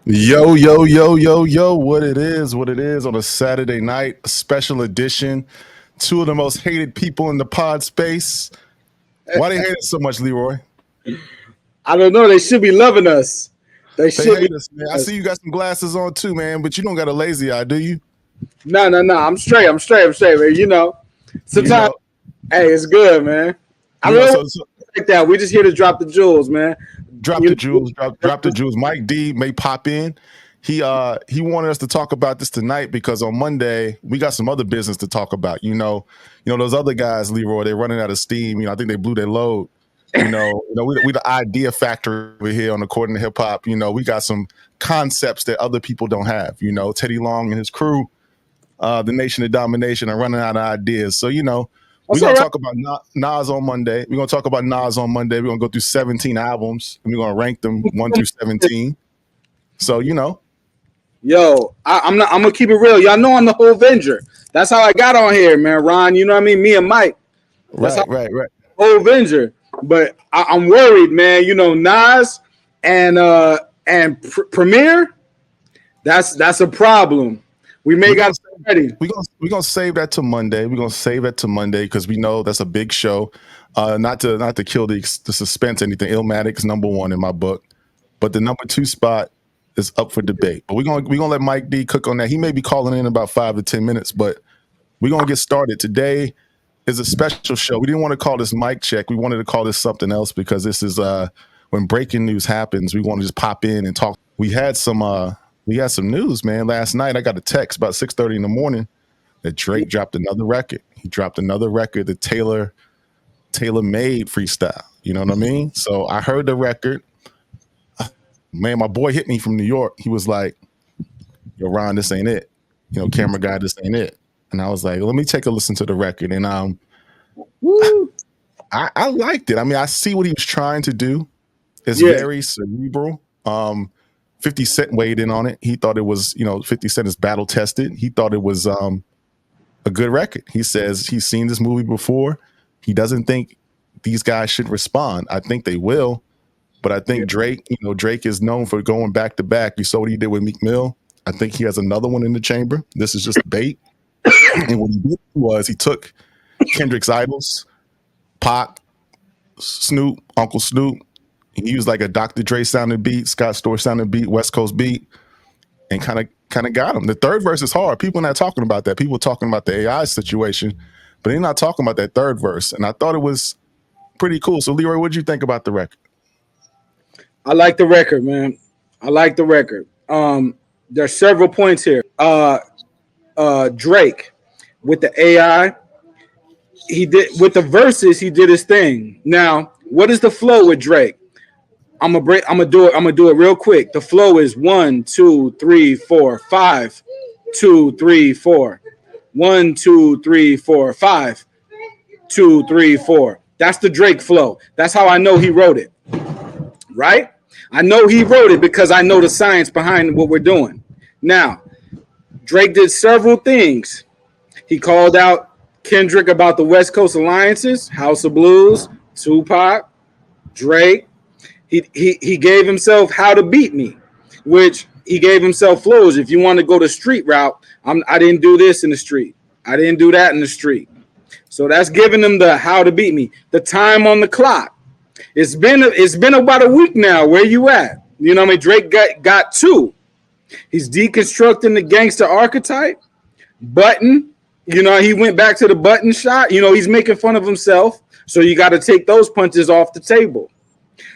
Yo, yo, yo, yo, yo, what it is on a Saturday night, a special edition. Two of the most hated people in the pod space. Why they hate us so much, Leroy? I don't know. They should be loving us. They They should be hate us, man. I loving see us. you got some glasses on too, man, but you don't got a lazy eye, do you? No, no, no. I'm straight. I'm straight. I'm straight, man. You Sometimes, know, hey, it's good, man. I you know, don't know so like that. We just here to drop the jewels, man. drop You the know, jewels, drop the jewels. Mike D may pop in. He wanted us to talk about this tonight because on Monday we got some other business to talk about. Those other guys, Leroy, they're running out of steam. I think they blew their load. We the idea factory over here on According to Hip Hop. We got some concepts that other people don't have. Teddy Long and his crew, the Nation of Domination, are running out of ideas. So we're that's gonna all right. talk about Nas on Monday. We're gonna talk about Nas on Monday. We're gonna go through 17 albums and we're gonna rank them 1 through 17. So Yo, I'm not. I'm gonna keep it real. Y'all know I'm the whole Avenger. That's how I got on here, man. Ron, you know what I mean? Me and Mike. That's how right. whole Avenger. But I'm worried, man. Nas and Premier. That's a problem. We may We're got gonna ready. we're gonna save that to Monday. We're gonna save that to Monday because we know that's a big show. Not to kill the suspense. Anything Illmatic is number one in my book, but the number two spot is up for debate. But we're gonna let Mike D cook on that. He may be calling in about 5 to 10 minutes, but we're gonna get started. Today is a special show. We didn't want to call this mic check. We wanted to call this something else because this is when breaking news happens. We want to just pop in and talk. We had some news, man. Last night I got a text about 6:30 in the morning that Drake dropped another record. He dropped another record, the Taylor made freestyle. You know what I mean? So I heard the record. Man, my boy hit me from New York. He was like, "Yo, Ron, this ain't it. Camera guy, this ain't it." And I was like, "Let me take a listen to the record." And Woo. I liked it. I mean, I see what he was trying to do. It's Yeah. very cerebral. 50 Cent weighed in on it. He thought it was, 50 Cent is battle tested. He thought it was a good record. He says he's seen this movie before. He doesn't think these guys should respond. I think they will, but I think Drake is known for going back to back. You saw what he did with Meek Mill. I think he has another one in the chamber. This is just bait. And what he did was he took Kendrick's idols, Pac, Snoop, Uncle Snoop. He used like a Dr. Dre sounding beat, Scott Storch sounding beat, West Coast beat, and kind of got him. The third verse is hard. People are not talking about that. People are talking about the AI situation, but they're not talking about that third verse. And I thought it was pretty cool. So Leroy, what did you think about the record? I like the record, man. I like the record. There's several points here. Drake with the AI, he did with the verses, he did his thing. Now, what is the flow with Drake? I'm gonna do it real quick. The flow is 1, 2, 3, 4, 5, 2, 3, 4. 1, 2, 3, 4, 5, 2, 3, 4. That's the Drake flow. That's how I know he wrote it. Right? I know he wrote it because I know the science behind what we're doing. Now, Drake did several things. He called out Kendrick about the West Coast alliances, House of Blues, Tupac, Drake. He gave himself How to Beat Me, which he gave himself flows. If you want to go the street route, I didn't do this in the street. I didn't do that in the street. So that's giving him the How to Beat Me. The time on the clock. It's been about a week now. Where you at? You know what I mean? Drake got two. He's deconstructing the gangster archetype. Button. He went back to the button shot. He's making fun of himself. So you got to take those punches off the table.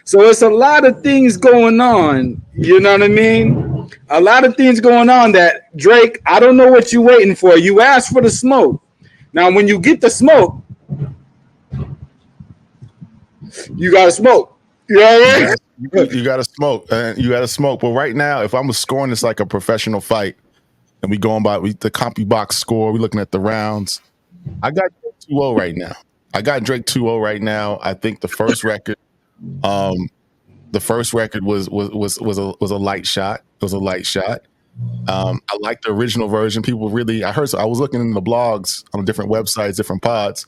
So it's a lot of things going on. You know what I mean? A lot of things going on that Drake, I don't know what you're waiting for. You asked for the smoke. Now, when you get the smoke, you got to smoke. You know what I mean? You got to smoke. You got to smoke. But right now, if I'm scoring this like a professional fight, and we going by the CompuBox score, we're looking at the rounds. I got Drake 2-0 right now. Right now. I think the first record was a light shot. It was a light shot. I like the original version. People really, I was looking in the blogs on different websites, different pods.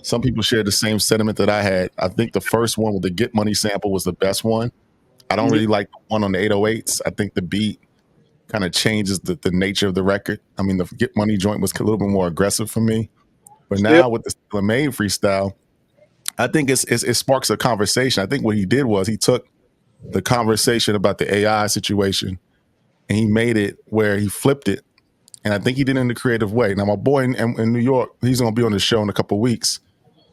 Some people shared the same sentiment that I had. I think the first one with the Get Money sample was the best one. I don't really like the one on the 808s. I think the beat kind of changes the nature of the record. I mean, the Get Money joint was a little bit more aggressive for me. But Still, now with the Still Made freestyle, I think it sparks a conversation. I think what he did was he took the conversation about the AI situation and he made it where he flipped it. And I think he did it in a creative way. Now, my boy in New York, he's going to be on the show in a couple of weeks.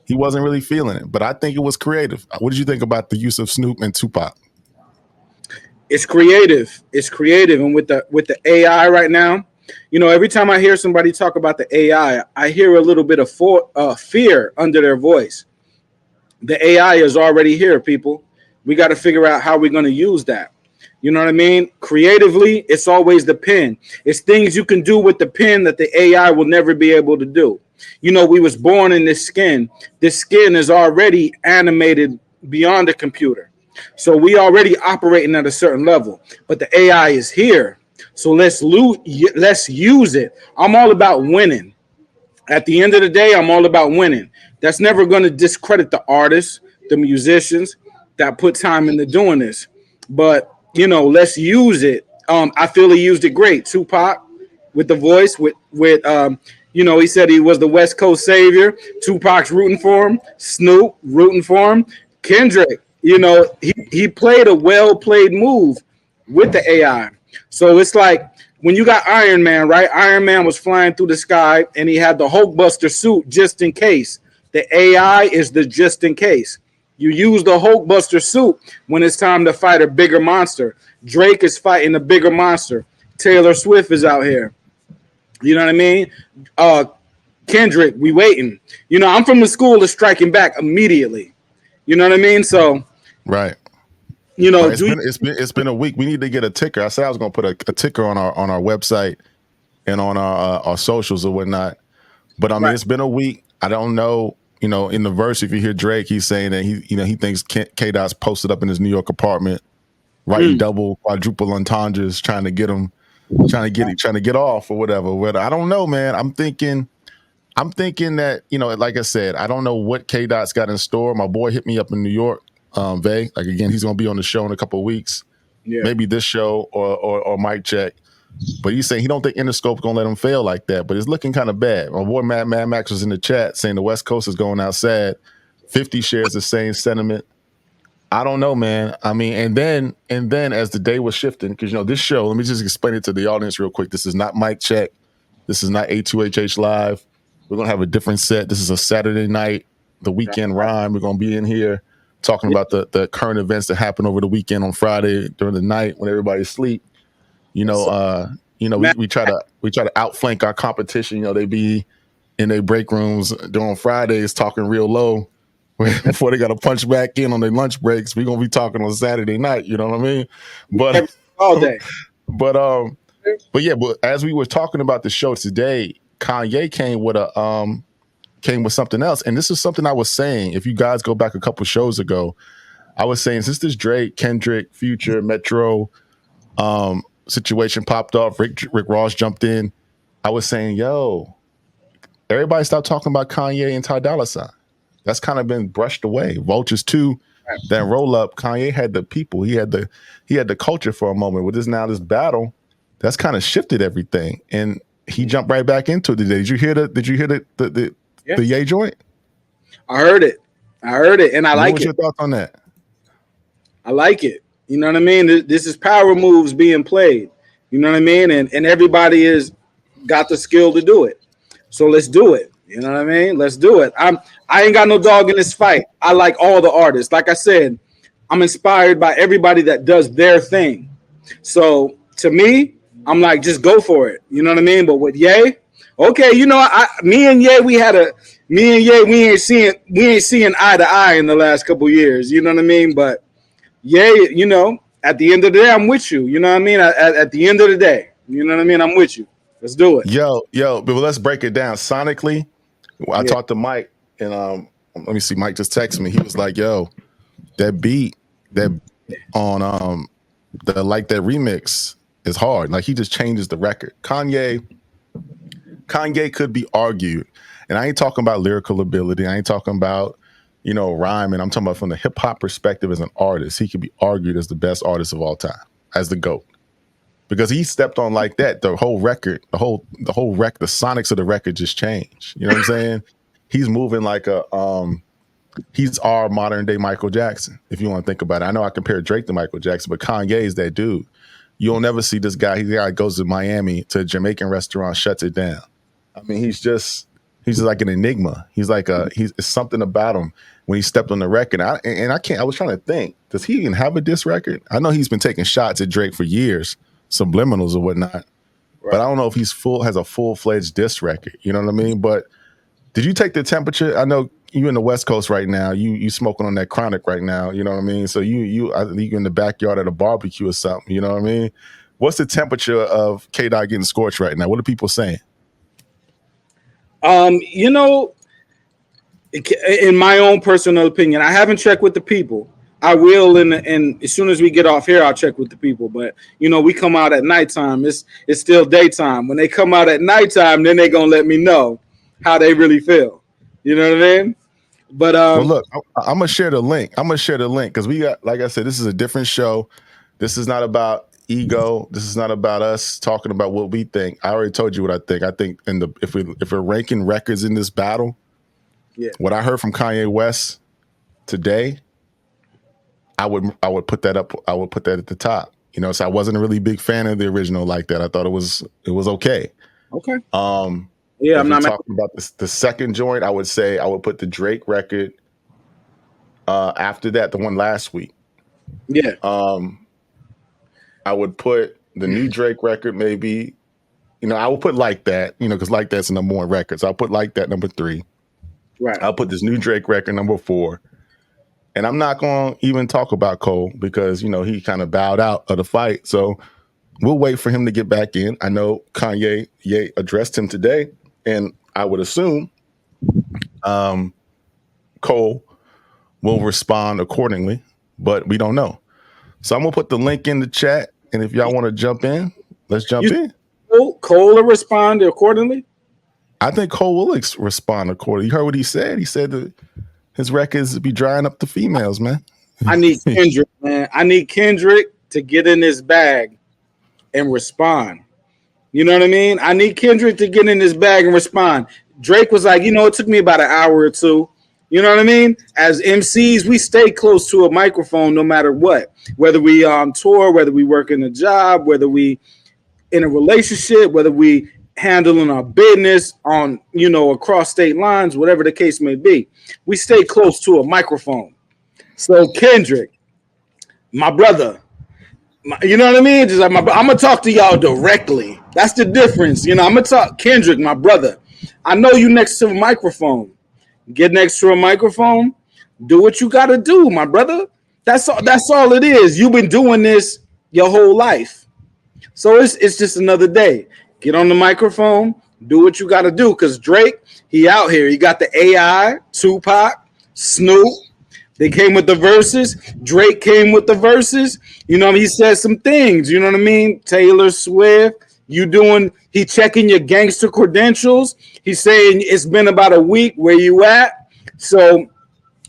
He wasn't really feeling it, but I think it was creative. What did you think about the use of Snoop and Tupac? it's creative. It's creative, and with the AI right now, every time I hear somebody talk about the AI, I hear a little bit of fear under their voice. The AI is already here, people. We got to figure out how we're going to use that. You know what I mean? Creatively, it's always the pen. It's things you can do with the pen that the AI will never be able to do. We was born in this skin. This skin is already animated beyond the computer. So we already operating at a certain level. But the AI is here. So let's use it. I'm all about winning. At the end of the day, I'm all about winning. That's never going to discredit the artists, the musicians that put time into doing this. But let's use it. I feel he used it great. Tupac with the voice, he said he was the West Coast savior. Tupac's rooting for him. Snoop rooting for him. Kendrick, he played a well played move with the AI. So it's like when you got Iron Man, right? Iron Man was flying through the sky and he had the Hulkbuster suit just in case. The AI is the just in case. You use the Hulkbuster suit when it's time to fight a bigger monster. Drake is fighting a bigger monster. Taylor Swift is out here. You know what I mean? Kendrick, we waiting. I'm from the school of striking back immediately. You know what I mean? So, Right. Right. It's been a week. We need to get a ticker. I said I was going to put a ticker on our website and on our socials or whatnot. But I mean, It's been a week. I don't know. In the verse, if you hear Drake, he's saying that he thinks K Dot's posted up in his New York apartment, writing double, quadruple entendres, trying to get off or whatever. But I don't know, man. I'm thinking that like I said, I don't know what K Dot's got in store. My boy hit me up in New York, Vay. Like again, he's gonna be on the show in a couple of weeks. Yeah. Maybe this show or Mike Check. But he's saying he don't think Interscope's gonna let him fail like that. But it's looking kind of bad. My boy Mad Max was in the chat saying the West Coast is going out sad. 50 shares the same sentiment. I don't know, man. I mean, and then as the day was shifting, because this show, let me just explain it to the audience real quick. This is not Mike Check. This is not A2HH Live. We're gonna have a different set. This is a Saturday night, the weekend rhyme. We're gonna be in here talking about the current events that happened over the weekend on Friday during the night when everybody's asleep. We try to outflank our competition. They be in their break rooms during Fridays talking real low before they got to punch back in on their lunch breaks. We're gonna be talking on Saturday night. You know what I mean? But all day. But yeah. But as we were talking about the show today, Kanye came with something else, and this is something I was saying. If you guys go back a couple shows ago, I was saying since this Drake, Kendrick, Future, Metro situation popped off, Rick Ross jumped in. I was saying, yo, everybody stop talking about Kanye and Ty Dolla $ign. That's kind of been brushed away. Vultures 2, that roll up. Kanye had the people. He had the culture for a moment. With this battle, that's kind of shifted everything, and he jumped right back into it today. Did you hear the Ye joint? I heard it, and I like it. What's your thoughts on that? I like it. You know what I mean? This is power moves being played. You know what I mean? And everybody is got the skill to do it. So let's do it. You know what I mean? Let's do it. I ain't got no dog in this fight. I like all the artists. Like I said, I'm inspired by everybody that does their thing. So to me, I'm like, just go for it. You know what I mean? But with Ye, okay, me and Ye, we ain't seeing eye to eye in the last couple years. You know what I mean? But Ye, at the end of the day, I'm with you. You know what I mean? At the end of the day, you know what I mean? I'm with you. Let's do it. Yo, but let's break it down. Sonically, I talked to Mike, and let me see. Mike just texted me. He was like, "Yo, that beat that on that remix is hard. Like he just changes the record. Kanye could be argued, and I ain't talking about lyrical ability. I ain't talking about rhyme, and I'm talking about from the hip hop perspective as an artist, he could be argued as the best artist of all time, as the GOAT. Because he stepped on like that, the whole record, the whole the sonics of the record just changed. You know what I'm saying? He's moving like he's our modern day Michael Jackson, if you want to think about it. I know I compare Drake to Michael Jackson, but Kanye is that dude. You'll never see this guy. He's the guy that goes to Miami to a Jamaican restaurant, shuts it down. I mean, he's just like an enigma. He's like it's something about him when he stepped on the record. I was trying to think, does he even have a diss record? I know he's been taking shots at Drake for years, subliminals or whatnot. Right. But I don't know if has a full-fledged diss record. You know what I mean? But did you take the temperature? I know you in the West Coast right now. You smoking on that chronic right now. You know what I mean? So I think you in the backyard at a barbecue or something. You know what I mean? What's the temperature of K-Dot getting scorched right now? What are people saying? In my own personal opinion, I haven't checked with the people. I will, and as soon as we get off here, I'll check with the people. But we come out at nighttime. It's still daytime. When they come out at nighttime, then they're gonna let me know how they really feel. You know what I mean? But well, look, I'm gonna share the link. Because we got, like I said, this is a different show. This is not about ego. This is not about us talking about what we think. I already told you what I think. I think if we're ranking records in this battle, what I heard from Kanye West today, I would put that up. I would put that at the top. So I wasn't a really big fan of the original like that. I thought it was okay. Okay. Yeah, I'm not talking about the second joint. I would say I would put the Drake record after that, the one last week. Yeah. I would put the new Drake record maybe. I would put Like That, because Like That's number one records. I'll put Like That number 3. Right. I'll put this new Drake record number 4. And I'm not going to even talk about Cole because, he kind of bowed out of the fight. So we'll wait for him to get back in. I know Kanye addressed him today, and I would assume Cole will respond accordingly, but we don't know. So I'm going to put the link in the chat, and if y'all want to jump in, let's jump in. Cole will respond accordingly? I think Cole will respond accordingly. You heard what he said? He said that his records be drying up the females, man. I need Kendrick, man. I need Kendrick to get in his bag and respond. You know what I mean? I need Kendrick to get in his bag and respond. Drake was like, it took me about an hour or two. You know what I mean? As MCs, we stay close to a microphone no matter what. Whether we on tour, whether we work in a job, whether we in a relationship, whether we handling our business on, across state lines, whatever the case may be. We stay close to a microphone. So Kendrick, my brother, you know what I mean? Just like I'm going to talk to y'all directly. That's the difference. I'm going to talk Kendrick, my brother. I know you next to a microphone. Get next to a microphone. Do what you got to do, my brother. That's all it is. You've been doing this your whole life. So it's just another day. Get on the microphone, do what you got to do. Because Drake, he out here. He got the AI, Tupac, Snoop. They came with the verses. Drake came with the verses. He said some things. You know what I mean? Taylor Swift, he checking your gangster credentials. He's saying it's been about a week. Where you at? So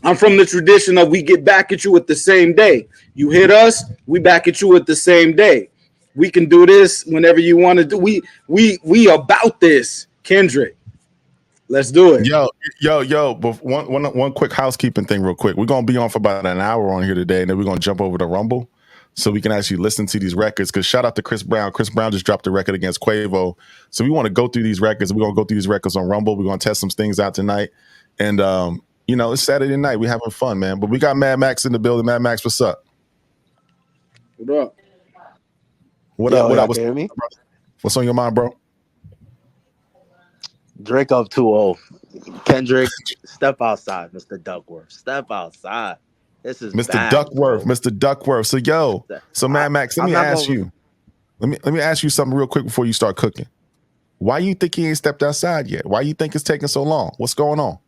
I'm from the tradition of we get back at you with the same day. You hit us, we back at you with the same day. We can do this whenever you want to do. We about this, Kendrick. Let's do it. Yo. But one quick housekeeping thing, real quick. We're gonna be on for about an hour on here today, and then we're gonna jump over to Rumble so we can actually listen to these records. Because shout out to Chris Brown. Chris Brown just dropped a record against Quavo, so we want to go through these records. We're gonna go through these records on Rumble. We're gonna test some things out tonight, and it's Saturday night. We're having fun, man. But we got Mad Max in the building. Mad Max, what's up? What up? What up? What's on your mind, bro? Drake up 2-0. Kendrick, step outside, Mr. Duckworth. Step outside. This is Mr. bad, Duckworth. bro. Mr. Duckworth. So Mad Max, let me ask you. Let me ask you something real quick before you start cooking. Why you think he ain't stepped outside yet? Why you think it's taking so long? What's going on?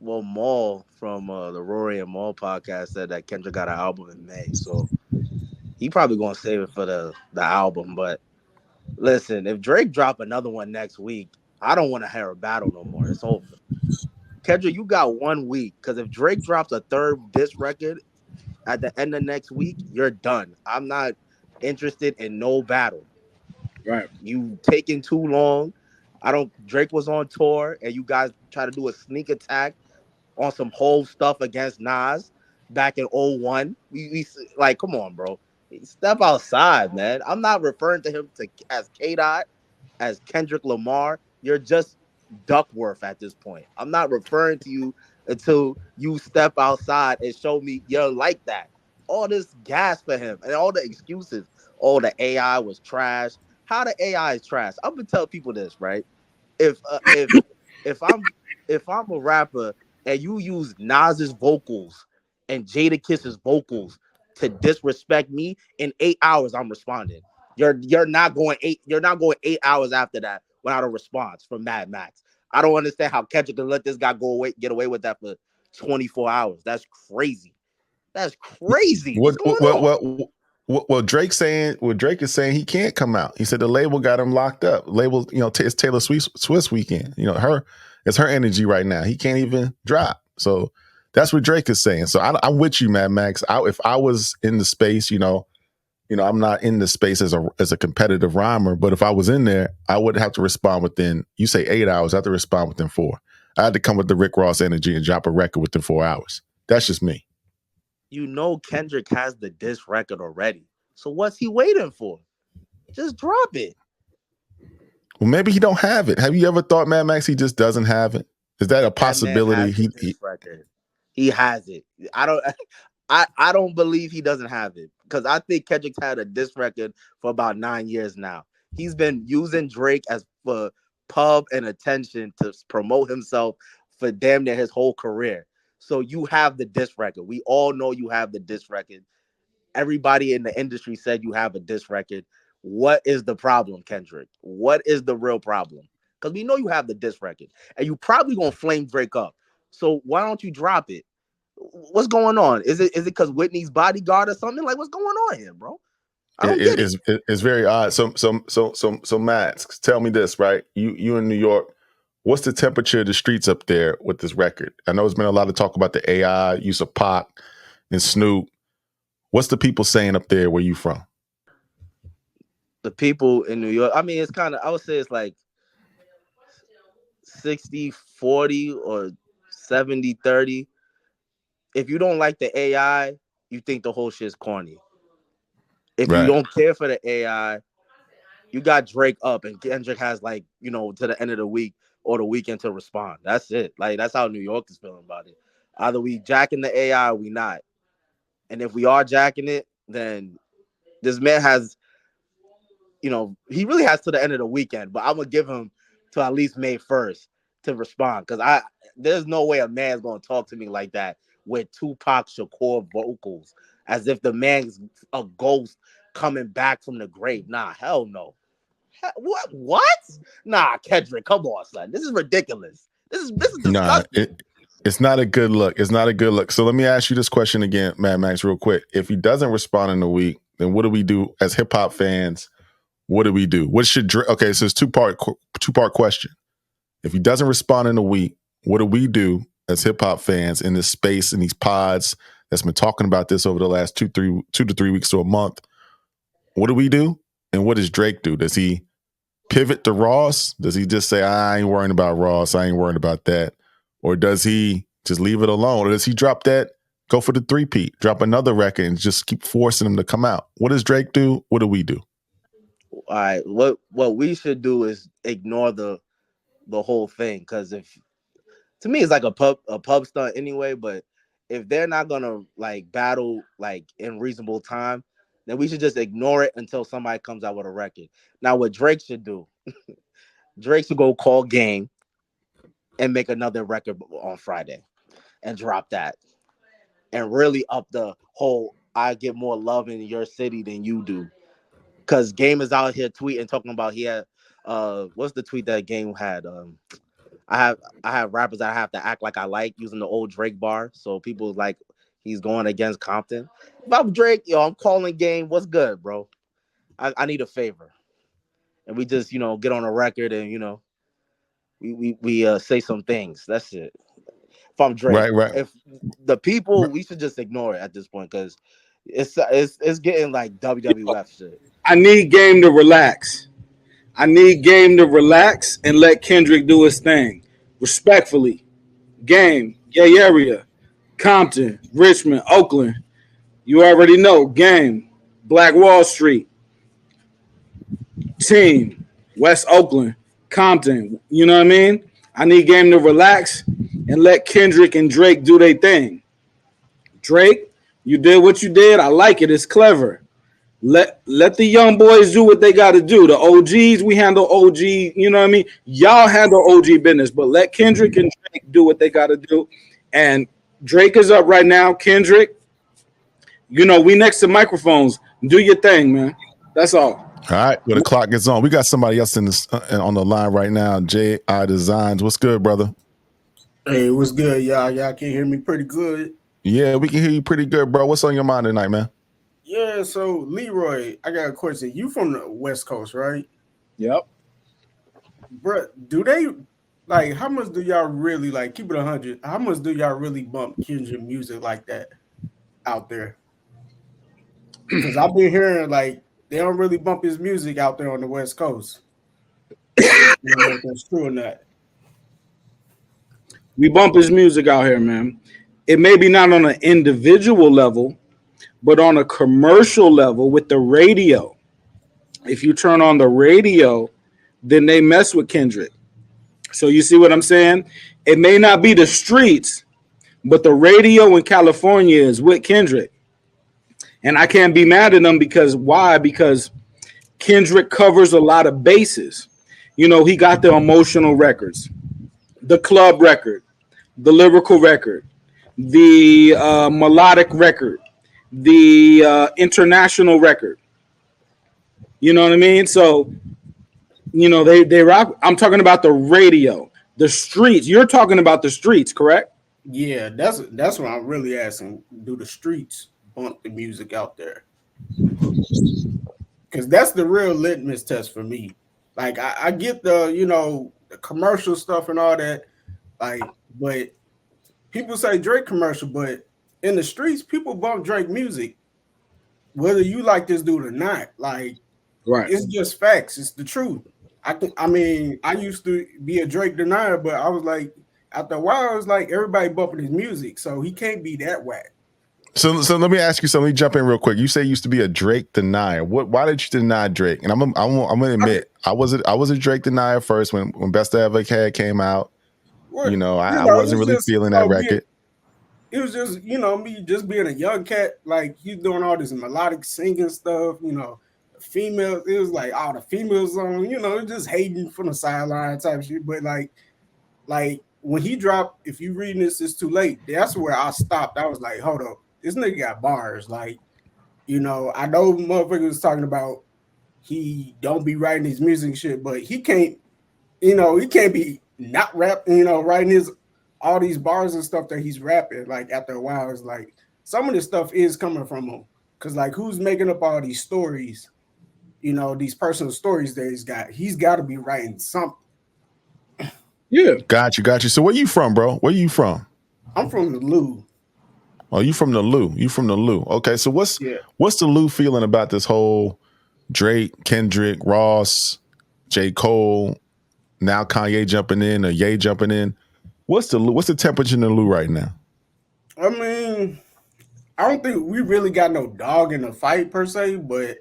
Well, Maul from the Rory and Maul podcast said that Kendrick got an album in May, so he probably gonna save it for the album. But listen, if Drake drop another one next week, I don't want to hear a battle no more. It's over. Kendrick, you got 1 week. Because if Drake drops a third diss record at the end of next week, you're done. I'm not interested in no battle. Right. You taking too long. I don't. Drake was on tour, and you guys try to do a sneak attack on some whole stuff against Nas back in '01. We like, come on, bro. Step outside, man. I'm not referring to him to as K Dot, as Kendrick Lamar. You're just Duckworth at this point. I'm not referring to you until you step outside and show me you're like that. All this gas for him and all the excuses. Oh, the AI was trash. How the AI is trash? I'm gonna tell people this, right? If uh, if if I'm if I'm a rapper and you use Nas's vocals and Jada Kiss's vocals to disrespect me, in 8 hours I'm responding. You're not going 8 hours after that without a response from Mad Max. I don't understand how Kendrick can let this guy get away with that for 24 hours. That's crazy. That's crazy. What's What going what what on? what Drake saying? What Drake is saying, he can't come out. He said the label got him locked up. Label, it's Taylor Swift's weekend. It's her energy right now. He can't even drop. So that's what Drake is saying. So I'm with you, Mad Max. If I was in the space, I'm not in the space as a competitive rhymer, but if I was in there, I would have to respond within. You say 8 hours, I have to respond within 4. I had to come with the Rick Ross energy and drop a record within 4 hours. That's just me. Kendrick has the diss record already. So what's he waiting for? Just drop it. Well, maybe he don't have it. Have you ever thought, Mad Max, he just doesn't have it? Is that a That man possibility? has the diss record. He has it. I don't. I don't believe he doesn't have it because I think Kendrick's had a diss record for about 9 years now. He's been using Drake as for pub and attention to promote himself for damn near his whole career. So you have the diss record. We all know you have the diss record. Everybody in the industry said you have a diss record. What is the problem, Kendrick? What is the real problem? Because we know you have the diss record, and you probably gonna flame Drake up. So why don't you drop it? What's going on? Is it because Whitney's bodyguard or something? Like, what's going on here, bro? I don't get it. It's very odd. So Max, tell me this, right? You in New York. What's the temperature of the streets up there with this record? I know there's been a lot of talk about the AI use of Pac and Snoop. What's the people saying up there where you from? The people in New York, I mean, it's kind of, I would say it's like 60-40 or 70-30. If you don't like the AI, you think the whole shit's corny. If you Right. don't care for the AI, you got Drake up and Kendrick has like, to the end of the week or the weekend to respond. That's it. Like, that's how New York is feeling about it. Either we jacking the AI or we not. And if we are jacking it, then this man has, he really has to the end of the weekend, but I'm gonna give him to at least May 1st to respond. Cause there's no way a man's gonna talk to me like that with Tupac Shakur vocals as if the man's a ghost coming back from the grave. Nah, hell no. What? Nah, Kendrick, come on, son. This is ridiculous. This is Nah, disgusting. it's not a good look. It's not a good look. So let me ask you this question again, Mad Max, real quick. If he doesn't respond in a week, then what do we do as hip hop fans? What do we do? What should Drake? Okay, so it's two part question. If he doesn't respond in a week, what do we do as hip hop fans in this space in these pods that's been talking about this over the last 2 to 3 weeks to a month? What do we do? And what does Drake do? Does he pivot to Ross? Does he just say, I ain't worrying about Ross, I ain't worrying about that? Or does he just leave it alone? Or does he drop that, go for the three-peat, drop another record and just keep forcing them to come out? What does Drake do? What do we do? All right, what we should do is ignore the whole thing because if to me it's like a pub stunt anyway. But if they're not gonna like battle like in reasonable time, then we should just ignore it until somebody comes out with a record. Now, what Drake should do, Drake should go call Game and make another record on Friday and drop that and really up the whole I get more love in your city than you do. Cause Game is out here tweeting talking about he had what's the tweet that Game had? I have rappers that I have to act like I like using the old Drake bar. So people like he's going against Compton. If I'm Drake, I'm calling Game. What's good, bro? I need a favor. And we just, get on a record and we say some things. That's it. from Drake. Right, right. If the people, we should just ignore it at this point because it's getting like WWF shit. I need Game to relax. I need Game to relax and let Kendrick do his thing. Respectfully, Game, Gay Area, Compton, Richmond, Oakland. You already know. Game, Black Wall Street, Team, West Oakland, Compton. You know what I mean? I need Game to relax and let Kendrick and Drake do their thing. Drake, you did what you did. I like it. It's clever. Let the young boys do what they got to do. The OGs, we handle OG. You know what I mean? Y'all handle OG business, but let Kendrick and Drake do what they got to do. And Drake is up right now. Kendrick, you know, we next to microphones. Do your thing, man. That's all. All right, well, the clock is on. We got somebody else in this on the line right now. J.I. Designs. What's good, brother? Hey, what's good, y'all? Y'all can hear me pretty good. Yeah, we can hear you pretty good, bro. What's on your mind tonight, man? Yeah, so Leroy, I got a question. You from the West Coast, right? Yep. Bro, do they like how much do y'all really like keep it 100? How much do y'all really bump Kendrick music like that out there? Because I've been hearing like they don't really bump his music out there on the West Coast. I don't know if that's true or not. We bump his music out here, man. It may be not on an individual level, but on a commercial level with the radio. If you turn on the radio, then they mess with Kendrick. So you see what I'm saying? It may not be the streets, but the radio in California is with Kendrick. And I can't be mad at them because why? Because Kendrick covers a lot of bases. You know, he got the emotional records, the club record, the lyrical record, the melodic record, the international record. You know what I mean? So, you know, they rock. I'm talking about the radio, the streets. You're talking about the streets, correct? Yeah, that's what I'm really asking. Do the streets bump the music out there? Because that's the real litmus test for me. Like I get the the commercial stuff and all that, like, but people say Drake commercial, but in the streets, people bump Drake music, whether you like this dude or not. Like, Right. it's just facts. It's the truth. I mean, I used to be a Drake denier, but I was like, after a while, I was like, everybody bumping his music, so he can't be that whack. So let me ask you something. Let me jump in real quick. You say you used to be a Drake denier. Why did you deny Drake? And I'm gonna admit, I was a Drake denier first when Best I Ever Had came out. Well, I wasn't really feeling that record. It was just, me just being a young cat, like he's doing all this melodic singing stuff, females, it was like all the females on, just hating from the sideline type shit. But like when he dropped, if you reading this, it's too late. That's where I stopped. I was like, hold up, this nigga got bars. Like, I know motherfuckers was talking about he don't be writing his music shit, but he can't, he can't be not rapping, writing his all these bars and stuff that he's rapping. Like after a while, it's like some of this stuff is coming from him. Cause like who's making up all these stories, these personal stories that he's got? He's got to be writing something. Yeah. Got you. So where you from, bro? Where you from? I'm from the Lou. Oh, you from the Lou. You from the Lou. Okay, so what's the Lou feeling about this whole Drake, Kendrick, Ross, J. Cole, now Kanye jumping in or Ye jumping in? What's the temperature in the Lou right now? I mean, I don't think we really got no dog in the fight per se, but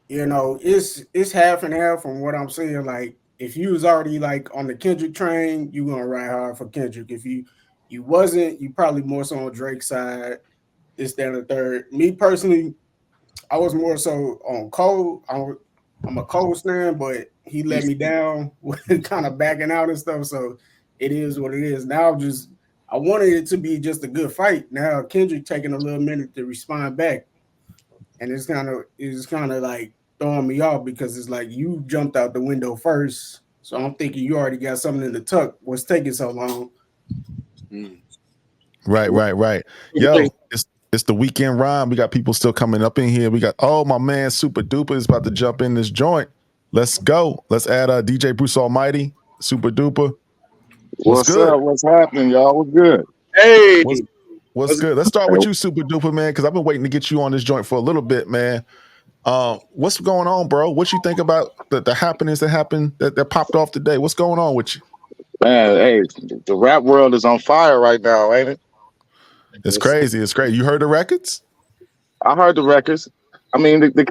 it's half and half from what I'm saying. Like if you was already like on the Kendrick train, you gonna ride hard for Kendrick. If you wasn't, you probably more so on Drake's side. This, that, and the third. Me personally, I was more so on Cole. I'm a Cole stand, but he let me down with kind of backing out and stuff. So it is what it is. Now I wanted it to be just a good fight. Now Kendrick taking a little minute to respond back. And it's kind of like throwing me off because it's like you jumped out the window first. So I'm thinking you already got something in the tuck. What's taking so long? Right. Yo, it's the weekend rhyme. We got people still coming up in here. We got my man Super Duper is about to jump in this joint. Let's go. Let's add DJ Bruce Almighty, Super Duper. What's What's up? good? What's happening, y'all? What's good? Hey, What's what's good? Let's start Hey, with you, Super Duper, man, because I've been waiting to get you on this joint for a little bit, man. What's going on, bro? What you think about the happenings that happened that popped off today? What's going on with you? man, hey, the rap world is on fire right now, ain't it? It's crazy. It's crazy. You heard the records? I heard the records. I mean, the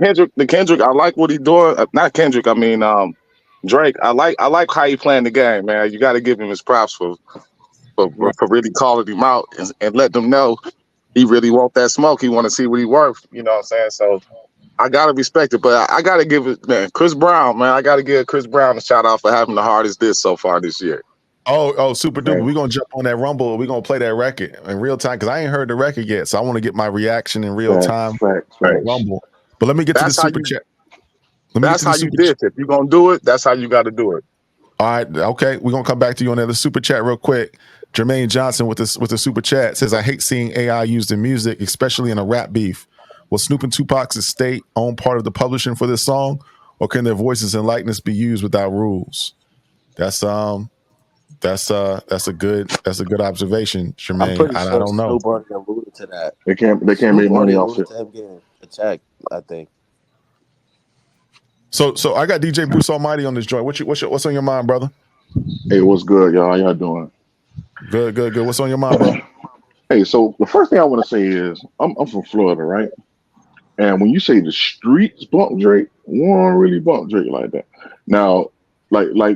Kendrick. I like what he doing. Not Kendrick. I mean, Drake. I like how he playing the game, man. You got to give him his props right? for really calling him out and let them know he really want that smoke. He want to see what he worth. You know what I'm saying? So I gotta respect it, but I gotta give it, man. Chris Brown, man. I gotta give Chris Brown a shout out for having the hardest diss so far this year. Super duper. Man, We're gonna jump on that rumble. We're gonna play that record in real time because I ain't heard the record yet. So I want to get my reaction in real facts, time facts, on the facts. rumble. But let me get to the That's how super you. chat. Let me get That's to how the you super chat. diss. If you gonna do it, that's how you got to do it. All right, okay. We're gonna come back to you on that. The super chat real quick. Jermaine Johnson with the super chat says, I hate seeing AI used in music, especially in a rap beef. Will Snoop and Tupac's estate own part of the publishing for this song, or can their voices and likeness be used without rules? That's a good observation, I'm Jermaine. pretty I sure don't know. Snoop already alluded to that. They can't Snoop make money already off alluded it. to him getting a check, I think. So I got DJ Bruce Almighty on this joint. What's on your mind, brother? Hey, what's good, y'all? How y'all doing? Good. What's on your mind, bro? Hey, so the first thing I want to say is I'm from Florida, right? And when you say the streets bump Drake, one really bump Drake like that. Now, like my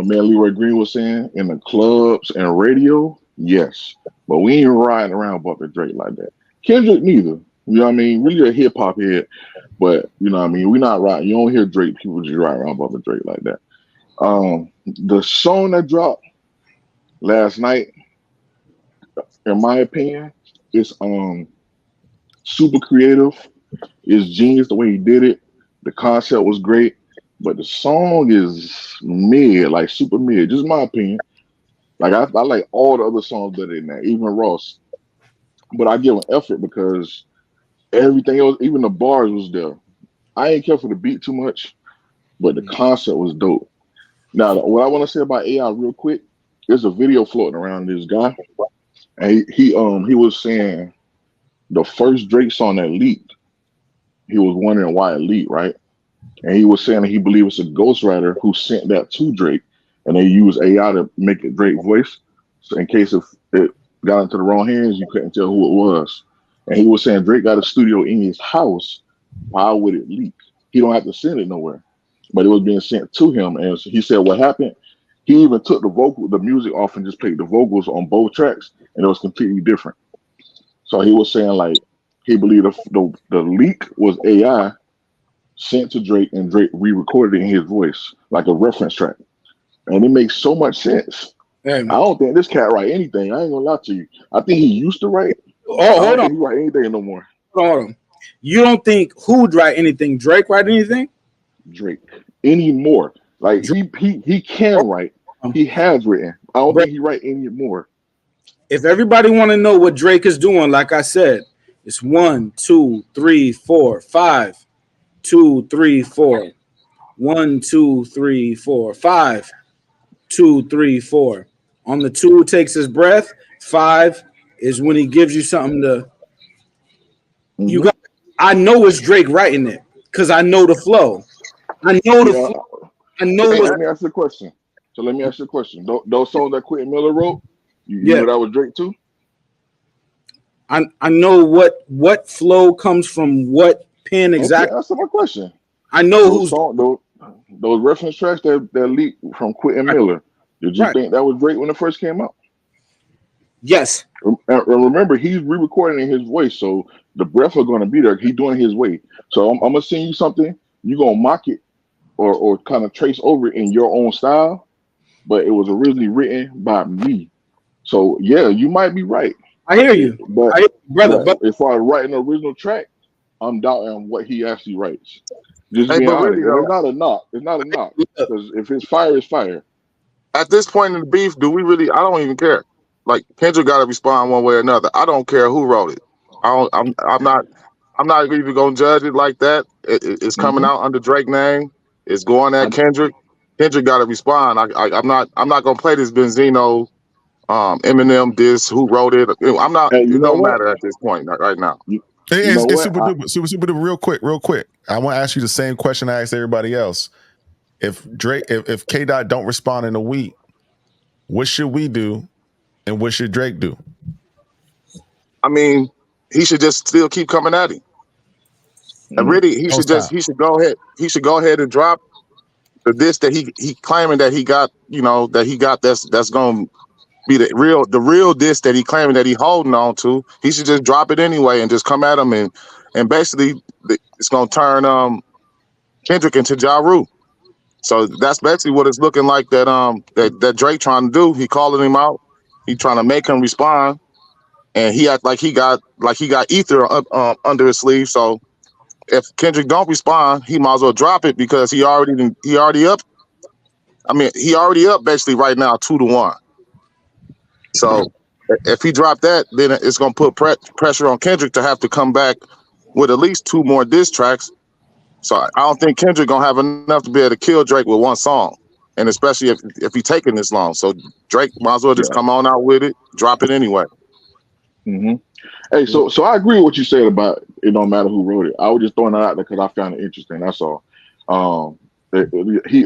man Leroy Green was saying, in the clubs and radio, yes, but we ain't riding around bumping Drake like that. Kendrick neither. You know what I mean? Really a hip hop head, but you know what I mean. We not riding. You don't hear Drake people just ride around bumping Drake like that. The song that dropped last night, in my opinion, is super creative. It's genius the way he did it. The concept was great, but the song is mid, like super mid. Just my opinion. Like I like all the other songs better than that, even Ross. But I give him effort because everything else, even the bars was there. I ain't care for the beat too much, but the concept was dope. Now, what I want to say about AI real quick, there's a video floating around this guy, and he was saying the first Drake song that leaked, he was wondering why it leaked, right? And he was saying that he believed it's a ghostwriter who sent that to Drake, and they used AI to make it Drake's voice, so in case if it got into the wrong hands, you couldn't tell who it was. And he was saying Drake got a studio in his house. Why would it leak? He don't have to send it nowhere, but it was being sent to him. And so he said what happened. He even took the music off and just played the vocals on both tracks, and it was completely different. So he was saying like he believed the leak was AI sent to Drake, and Drake re-recorded it in his voice like a reference track, and it makes so much sense. Hey, I don't think this cat write anything. I ain't gonna lie to you. I think he used to write. oh, I hold don't on, think he write anything no more. hold on. You don't think who'd write anything? Drake write anything? Drake anymore. Like Drake, he can write. He has written. I don't bro, think he write anymore. if everybody want to know what Drake is doing, like I said, it's 1, 2, 3, 4, 5, 2, 3, 4. 1, 2, 3, 4, 5, 2, 3, 4. On the 2 takes his breath. 5 is when he gives you something to you Hmm. got. I know it's Drake writing it because I know the flow. I know the Yeah. flow. I know Hey, what's let me ask you a question. So let me ask you a question. Those songs that Quentin Miller wrote, you yeah. know that was Drake too? I know what flow comes from what pen Okay, exactly. answer my question. I know Those who's song those reference tracks that leaked from Quentin right. Miller. Did you Right. think that was Drake when it first came out? Yes. And remember, he's re-recording in his voice, so the breath are gonna be there. He's doing his way. So I'm gonna send you something. You gonna mock it or kind of trace over it in your own style, but it was originally written by me. So yeah, you might be right. I hear you. But I hear you, brother. but But as far as writing an original track, I'm doubting what he actually writes. Just Hey, being but really honest, and it's though, not a knock. It's not a knock look, because if it's fire, it's fire. at this point in the beef, do we really? I don't even care. Like Kendrick got to respond one way or another. I don't care who wrote it. I don't. I'm not. I'm not even gonna judge it like that. It's coming Hmm. out under Drake name. It's going I at Kendrick. Kendrick got to respond. I'm not gonna play this Benzino, Eminem, this who wrote it. I'm not. Hey, you It know don't what? matter at this point right now. You know It's what? super duper, super duper. Real quick. I want to ask you the same question I asked everybody else. If K Dot don't respond in a week, what should we do, and what should Drake do? I mean, he should just still keep coming at him. And really, he Don't should stop. go ahead and drop the disc that he claiming that he got. That he got. That's gonna be the real disc that he claiming that he holding on to. He should just drop it anyway and just come at him and basically it's gonna turn Kendrick into Ja Rule. So that's basically what it's looking like that Drake trying to do. He calling him out. He trying to make him respond, and he act like he got ether under his sleeve. So if Kendrick don't respond, he might as well drop it because he already up. I mean, he already up basically right now 2-1. So if he dropped that, then it's gonna put pressure on Kendrick to have to come back with at least 2 more diss tracks. So I don't think Kendrick gonna have enough to be able to kill Drake with one song, and especially if he taking this long. So Drake might as well just come on out with it, drop it anyway. Mm-hmm. Hey, so I agree with what you said about it don't matter who wrote it. I was just throwing that out there because I found it interesting. That's all. He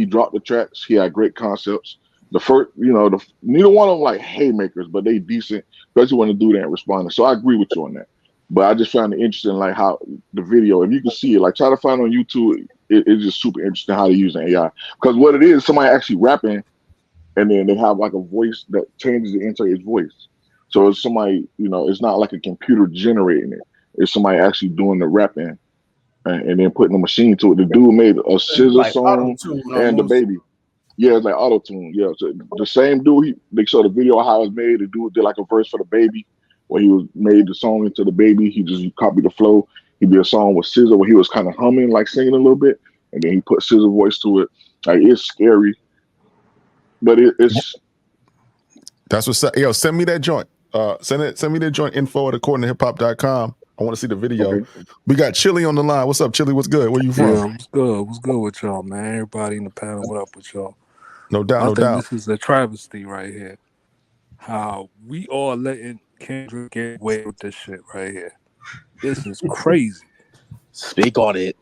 dropped the tracks. He had great concepts. The first, neither one of them like haymakers, but they decent, especially when the dude ain't responding. So I agree with you on that. But I just found it interesting, like how the video, if you can see it, like try to find it on YouTube. It's just super interesting how they're using AI because what it is, somebody actually rapping, and then they have like a voice that changes it into his voice. So it's somebody, it's not like a computer generating it. It's somebody actually doing the rapping and then putting the machine to it. The dude made a scissor like song auto-tune and the almost. baby. Yeah, it's like auto tune. Yeah, so the same dude. They saw the video of how it was made. The dude did like a verse for the baby, where he was made the song into the baby. He just copied the flow. He did a song with SZA where he was kind of humming, like singing a little bit, and then he put SZA voice to it. Like it's scary, but it's. That's what's up. Yo, send me that joint. Send me that joint info at accordingtohiphop.com. I want to see the video. Okay. We got Chili on the line. What's up, Chili? What's good? Where you from? Yeah, what's good? What's good with y'all, man? Everybody in the panel, what up with y'all? No doubt, I no think doubt. this is a travesty right here. How we all letting Kendrick get away with this shit right here. This is crazy. Speak on it.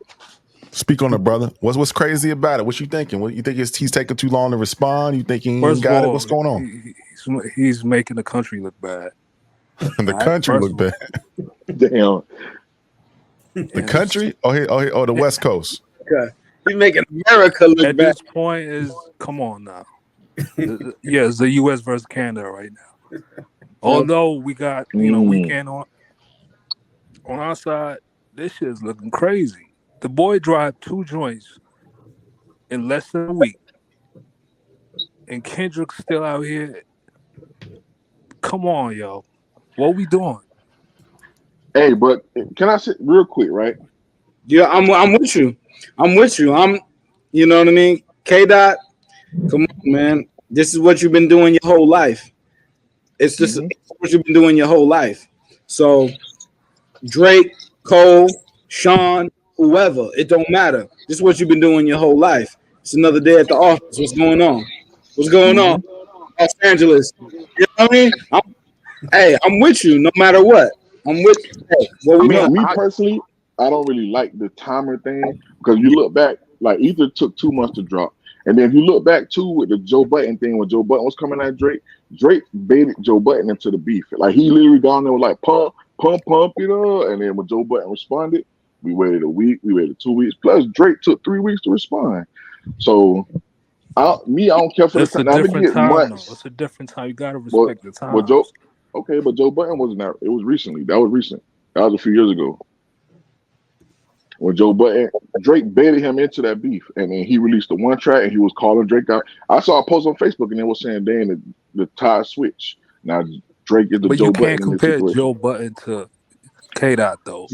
Speak on it, brother. What's crazy about it? What you thinking? What you think he's taking too long to respond? You think he ain't First of got it? all, What's going on? he's making the country look bad. The All right, country first look of all. bad. Damn. The country? Oh, the West Coast. He's making America look At bad. this point is, come on now. Yeah, it's the U.S. versus Canada right now. Although we got, weekend on our side, this shit is looking crazy. The boy dropped 2 joints in less than a week. And Kendrick's still out here. Come on, yo. What we doing? Hey, but can I say real quick, right? Yeah, I'm with you. You know what I mean? K Dot, come on, man. This is what you've been doing your whole life. It's just what you've been doing your whole life. So Drake, Cole, Sean, whoever, it don't matter. This is what you've been doing your whole life. It's another day at the office. What's going on? What's going on? Los Angeles. You know what I mean? I'm with you no matter what. I'm with you. Hey, what we doing? Me personally, I don't really like the timer thing because you look back, like Ether took 2 months to drop. And then if you look back too with the Joe Budden thing, when Joe Budden was coming at Drake baited Joe Budden into the beef. Like he literally gone there with like pump, and then when Joe Budden responded, we waited a week, we waited 2 weeks. Plus Drake took 3 weeks to respond. So I don't care for It's the time. a different time, though. Months. It's a different time. You gotta respect the time. But Joe Budden wasn't there. It was recently. That was recent. That was a few years ago. When Drake baited him into that beef, and then he released the one track, and he was calling Drake out. I saw a post on Facebook, and they was saying, "Dang, the tide switch." Now Drake is the but Joe you Budden can't in this compare situation. Joe Budden to K-Dot, though.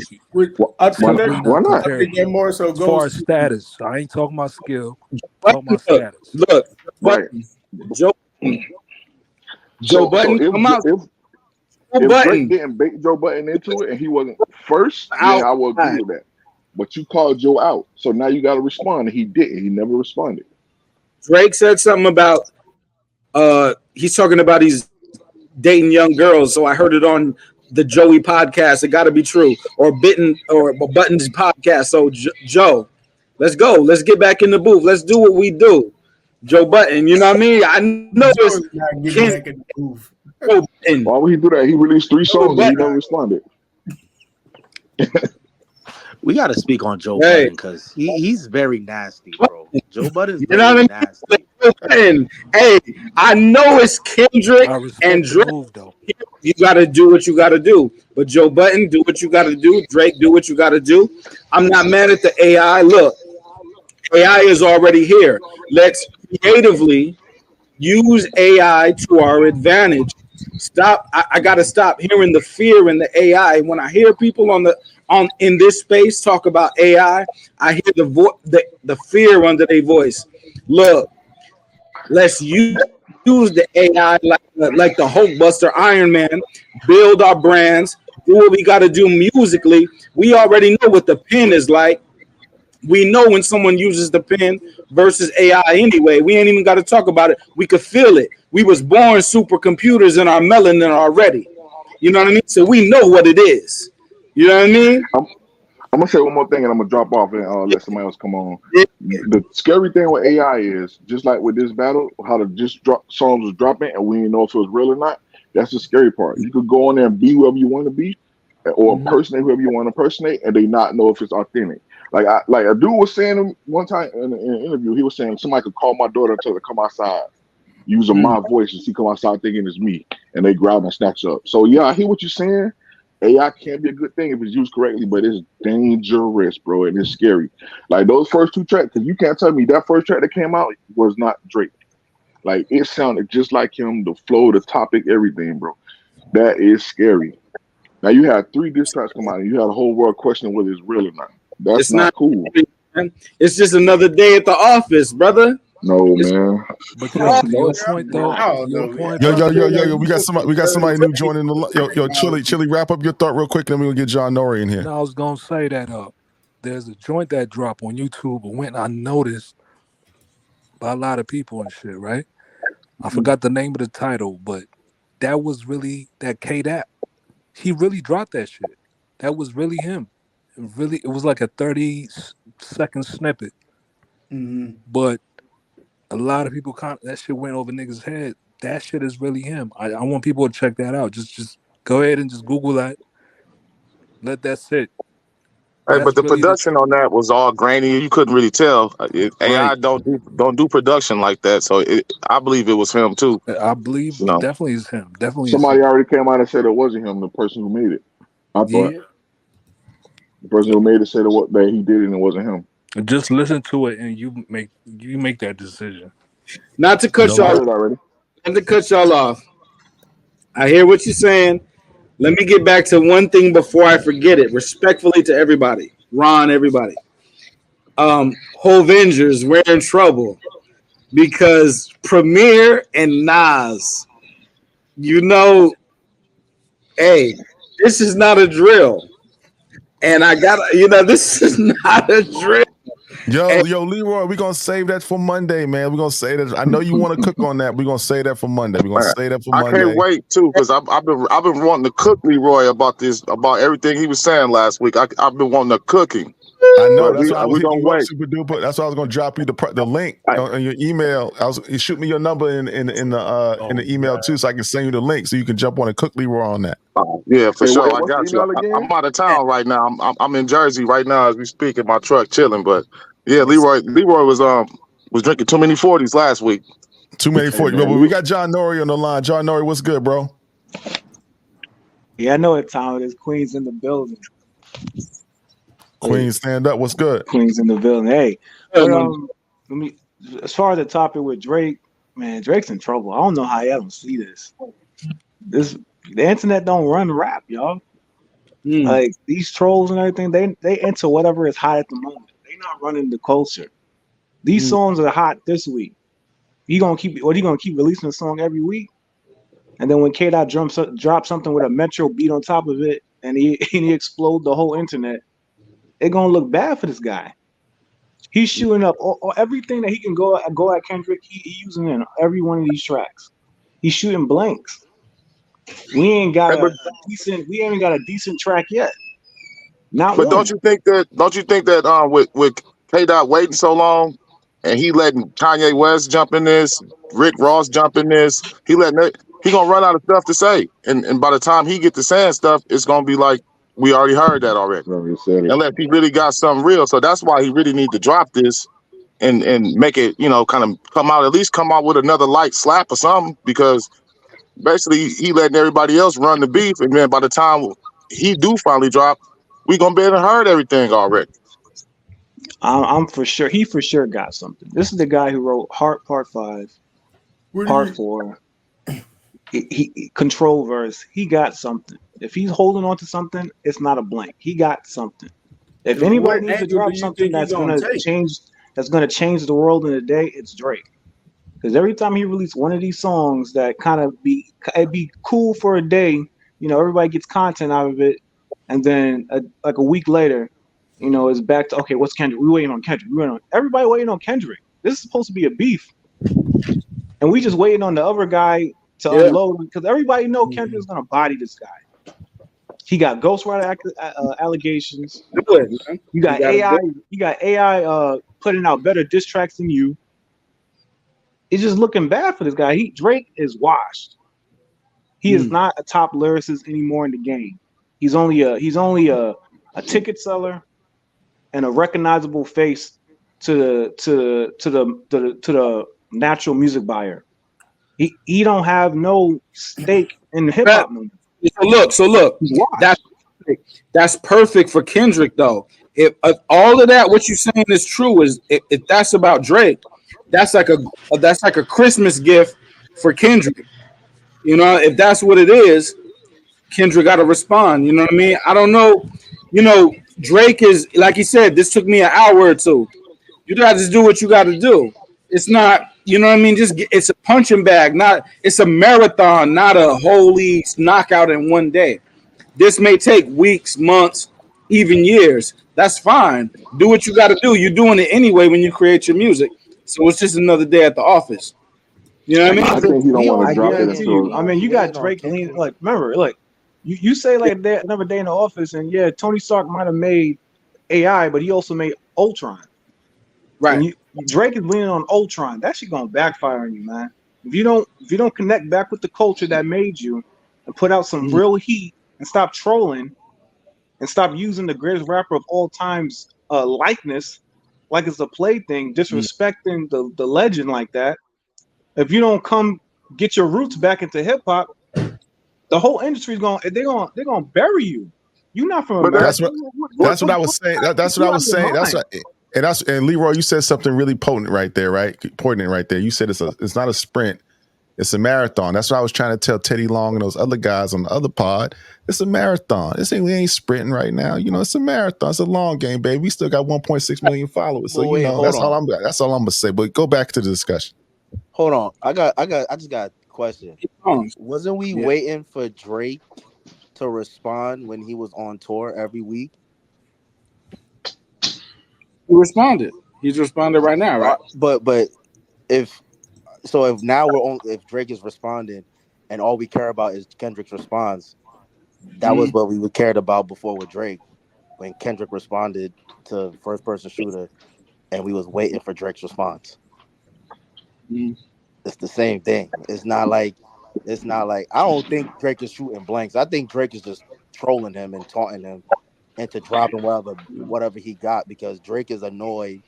I think Why not? I think that more so As far goes as to status, I ain't talking about skill. I'm talking about status. Look, Right. Joe Budden come out. If Drake didn't bait Joe Budden into it, and he wasn't first, then I will agree with that. But you called Joe out, so now you got to respond. And he didn't. He never responded. Drake said something about he's talking about he's dating young girls. So I heard it on the Joey podcast. It got to be true, or Button's podcast. So Joe, let's go. Let's get back in the booth. Let's do what we do. Joe Button, you know what I mean? I know it's Joe's not getting Ken back in the booth. Joe Button. Why would he do that? He released 3 Joe songs and he never Button. responded. We got to speak on Joe Hey. Budden because he's very nasty, bro. Joe Budden's You know very what I mean? nasty. Joe Button. Hey, I know it's Kendrick I respect and the Drake. move though. You got to do what you got to do. But Joe Button, do what you got to do. Drake, do what you got to do. I'm not mad at the AI. Look, AI is already here. Let's creatively use AI to our advantage. Stop. I got to stop hearing the fear in the AI. When I hear people in this space talk about AI, I hear the fear under their voice. Look, let's use the AI like the Hulkbuster, Iron Man, build our brands, do what we got to do musically. We already know what the pen is like. We know when someone uses the pen versus AI anyway. We ain't even got to talk about it. We could feel it. We was born supercomputers in our melanin already. You know what I mean? So we know what it is. You know what I mean? I'm gonna say one more thing and I'm gonna drop off and let somebody else come on. The scary thing with AI is just like with this battle, how the just drop songs was dropping and we didn't know if it was real or not. That's the scary part. You could go on there and be whoever you want to be, or impersonate whoever you want to impersonate, and they not know if it's authentic. Like a dude was saying one time in an interview, he was saying somebody could call my daughter and tell her to come outside using my voice, and she come outside thinking it's me, and they grab and snatch up. So yeah, I hear what you're saying. AI can be a good thing if it's used correctly, but it's dangerous, bro, and it's scary. Like those first 2 tracks, because you can't tell me that first track that came out was not Drake. Like it sounded just like him, the flow, the topic, everything, bro. That is scary. Now you had 3 diss tracks come out, and you had the whole world questioning whether it's real or not. That's It's not cool. It's just another day at the office, brother. No, man. But yo, to your point though, Yo, we got somebody new joining the yo, Chili, wrap up your thought real quick, and then we'll get John Nori in here. No, I was gonna say that there's a joint that dropped on YouTube and went unnoticed by a lot of people and shit, right? I forgot the name of the title, but that was really that K-Dap. He really dropped that shit. That was really him. It was like a 30-second snippet. But a lot of people that shit went over niggas' head. That shit is really him. I want people to check that out. Just go ahead and just Google that. Let that sit. Hey, but the really production on that was all grainy. You couldn't really tell. AI don't do production like that. So I believe it was him too. I believe definitely is him. Definitely. Somebody already came out and said it wasn't him. The person who made it. I thought the person who made it said that he did it and it wasn't him. Just listen to it and you make that decision. Not to cut y'all off. I hear what you're saying. Let me get back to one thing before I forget it. Respectfully to everybody, Ron, everybody. Hovengers, we're in trouble because Premier and Nas, hey, this is not a drill. And I got this is not a drill. Yo, Leroy, we're gonna save that for Monday, man. We're gonna say that. I know you want to cook on that. We're gonna say that for Monday. I can't wait too, because I've been wanting to cook Leroy about everything he was saying last week. I've been wanting to cook him. I know. That's why I was hitting you up, wait. Super Duper. That's why I was gonna drop you the link on your email. You shoot me your number in the email too, so I can send you the link so you can jump on and cook Leroy on that. Yeah, for sure. I got you. I'm out of town right now. I'm in Jersey right now as we speak in my truck chilling. But yeah, Leroy was drinking too many 40s last week. Too many 40s. But we got John Nori on the line. John Nori, what's good, bro? Yeah, I know what time it is. Queen's in the building. Queen, stand up. What's good? Queen's in the building. Hey, as far as the topic with Drake, man, Drake's in trouble. I don't know how y'all don't see this. The internet don't run rap, y'all. Like these trolls and everything, they enter whatever is hot at the moment. They not running the culture. These songs are hot this week. He gonna keep releasing a song every week, and then when K-Dot drop something with a Metro beat on top of it, and he explode the whole internet, it's gonna look bad for this guy. He's shooting up everything that he can go at Kendrick. He using it in every one of these tracks. He's shooting blanks. We ain't got Hey, a decent. We haven't got a decent track yet. Not but one. don't you think that with K Dot waiting so long, and he letting Kanye West jump in this, Rick Ross jump in this, he gonna run out of stuff to say, and by the time he get to saying stuff, it's gonna be like we already heard that already. Already said it. Unless he really got something real, so that's why he really need to drop this and make it, kind of at least come out with another light slap or something, because basically he letting everybody else run the beef, and then by the time he do finally drop, we gonna be able to heard everything already. I'm for sure. He for sure got something. This is the guy who wrote Heart Part 5, Part 4. He Control Verse. He got something. If he's holding on to something, it's not a blank. He got something. If anybody needs to drop something that's gonna change the world in a day, it's Drake. Because every time he releases one of these songs that kind of it'd be cool for a day, everybody gets content out of it, and then like a week later, it's back to, okay, what's Kendrick? We waiting on Kendrick. Everybody waiting on Kendrick. This is supposed to be a beef, and we just waiting on the other guy to unload, because everybody know Kendrick's gonna body this guy. He got ghostwriter allegations. You got AI. You got AI putting out better diss tracks than you. It's just looking bad for this guy. Drake is washed. He is not a top lyricist anymore in the game. He's only a ticket seller and a recognizable face to the natural music buyer. He don't have no stake in hip hop no more. So look, that's perfect for Kendrick though. If all of that, what you're saying is true, is if that's about Drake, that's like a Christmas gift for Kendrick. If that's what it is, Kendrick got to respond. You know what I mean? I don't know. Drake is, like he said, this took me an hour or two. You got to do what you got to do. It's not, you know what I mean? It's a punching bag, it's a marathon, not a holy knockout in one day. This may take weeks, months, even years. That's fine. Do what you got to do. You're doing it anyway when you create your music. So it's just another day at the office. You know what I mean? I think he don't want to drop it until. I mean, you got Drake leaning. Like, remember, like you say like another day in the office, and yeah, Tony Stark might have made AI, but he also made Ultron. Right. Drake is leaning on Ultron. That shit gonna backfire on you, man. If you don't connect back with the culture that made you and put out some real heat and stop trolling and stop using the greatest rapper of all time's likeness like it's a plaything, disrespecting the legend like that. If you don't come get your roots back into hip hop, the whole industry's they're gonna bury you. You're not from America. That's what I was saying. That's what I was saying. And Leroy, you said something really potent right there, right? Poignant right there. You said it's not a sprint, it's a marathon. That's what I was trying to tell Teddy Long and those other guys on the other pod. It's a marathon. We ain't sprinting right now. It's a marathon. It's a long game, baby. We still got 1.6 million followers. So that's all I'm gonna say. But go back to the discussion. Hold on. I just got a question. Wasn't we waiting for Drake to respond when he was on tour every week? He responded. He's responded right now, right? But if Drake is responding and all we care about is Kendrick's response, that was what we cared about before with Drake, when Kendrick responded to first person shooter and we was waiting for Drake's response. It's the same thing. It's not like I don't think Drake is shooting blanks. I think Drake is just trolling him and taunting him into dropping whatever he got, because Drake is annoyed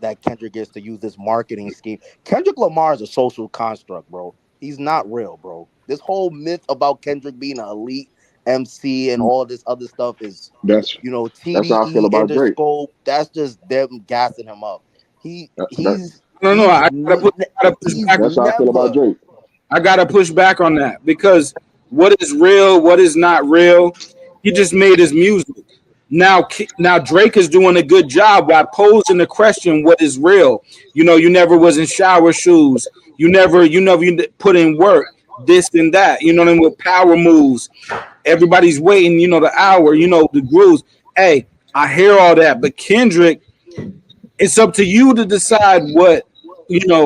that Kendrick gets to use this marketing scheme. Kendrick Lamar is a social construct, bro. He's not real, bro. This whole myth about Kendrick being an elite MC and all this other stuff is that's TDE, how I feel about Drake. Interscope. That's just them gassing him up. That's how I feel about Drake. I gotta push back on that, because what is real, what is not real, he just made his music. Now Drake is doing a good job by posing the question, what is real? You never was in shower shoes. You never put in work, this and that. You know what I mean? With power moves. Everybody's waiting, the hour, the grooves. Hey, I hear all that. But Kendrick, It's up to you to decide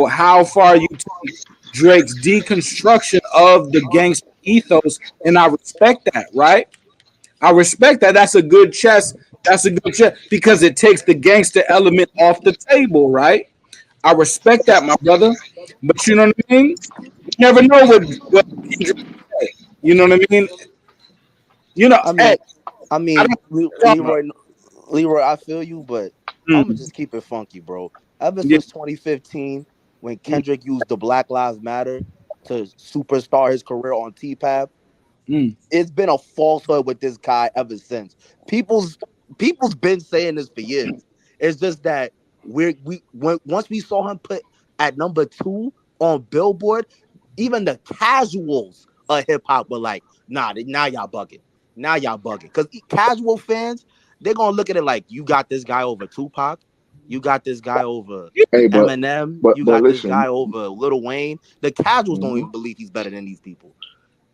how far you take Drake's deconstruction of the gangster ethos, and I respect that, right? I respect that. That's a good chess. That's a good chess because it takes the gangster element off the table, right? I respect that, my brother. But you know what I mean? You never know what Kendrick say. You know what I mean? I Hey, mean, I I mean, don't Leroy, I feel you, but I'm gonna mm, just keep it funky, bro. Ever yeah, since 2015, when mm, Kendrick used the Black Lives Matter to superstar his career on T-Pav, mm. it's been a falsehood with this guy ever since. People's people's been saying this for years. It's just that once we saw him put at number 2 on Billboard, even the casuals of hip hop were like, nah, now y'all bugging. Now y'all bugging. Because casual fans, they're gonna look at it like you got this guy over Tupac, you got this guy over Hey, Eminem, you but got this listen, guy over Lil Wayne. The casuals don't mhm. even believe he's better than these people.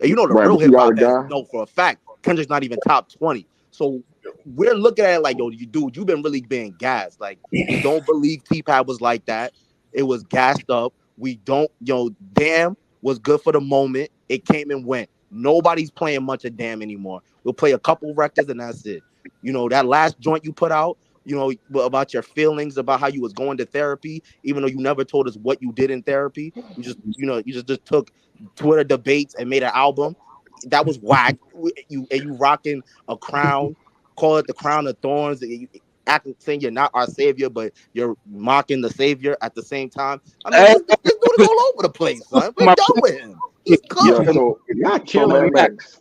And you know the Right, real but you hip got a hop heads guy. know for a fact Kendrick's not even top 20. So we're looking at it like, yo, you've been really being gassed. Like, we don't believe T-Pad was like that. It was gassed up. We don't, Damn was good for the moment. It came and went. Nobody's playing much of Damn anymore. We'll play a couple records and that's it. That last joint you put out, about your feelings about how you was going to therapy, even though you never told us what you did in therapy. You just took Twitter debates and made an album. That was whack. You rocking a crown, call it the crown of thorns. You acting saying you're not our savior, but you're mocking the savior at the same time. I mean, Hey, this dude is all over the place, son. We're my done with him. He's Yeah, cooked. Y'all so killing Mad me. Max.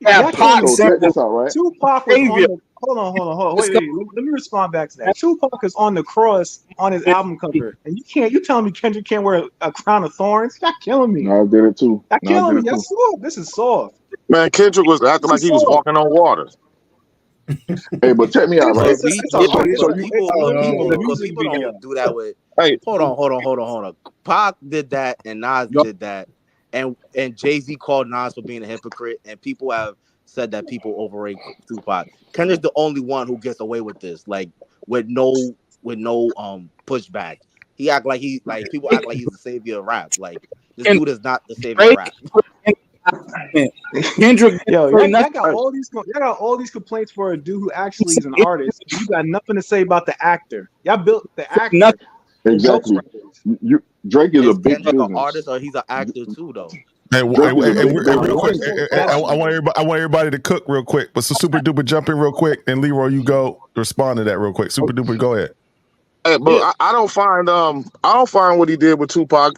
Y'all got killing Pac me. So check sample this out, right? Tupac was on savior. the. Hold on. Let's Wait. Let me respond back to that. Tupac is on the cross on his album cover, and you telling me Kendrick can't wear a crown of thorns? Y'all killing me. Nas did it too. Y'all Nas killing did me. it Y'all too. soft. This is soft. Man, Kendrick was acting This like is he was soft. walking on water. Hey, but check me out, right? But It's a people, So but you, people, it but literally is people, a but music people video. don't do that with. Hey, Hold on. Pac did that, and Nas did that, and Jay-Z called Nas for being a hypocrite, and people have said that people overrate Tupac. Kendrick's the only one who gets away with this, like with no pushback. He act like people act like he's the savior of rap. Like, this And dude is not the savior of Drake, rap. Kendrick didn't Yo, say y'all nothing. got hey, all these complaints for a dude who actually is an artist. You got nothing to say about the actor. Y'all built the actor Nothing. with exactly. ghostwriters. Drake is a Is big Kendrick an business. artist or he's an actor too, though? Drake is a big Real business. quick, That's I want everybody to cook real quick. But so Super Duper jump in real quick, and Leroy, you go respond to that real quick. Super Duper, go ahead. hey, but yeah. I don't find what he did with Tupac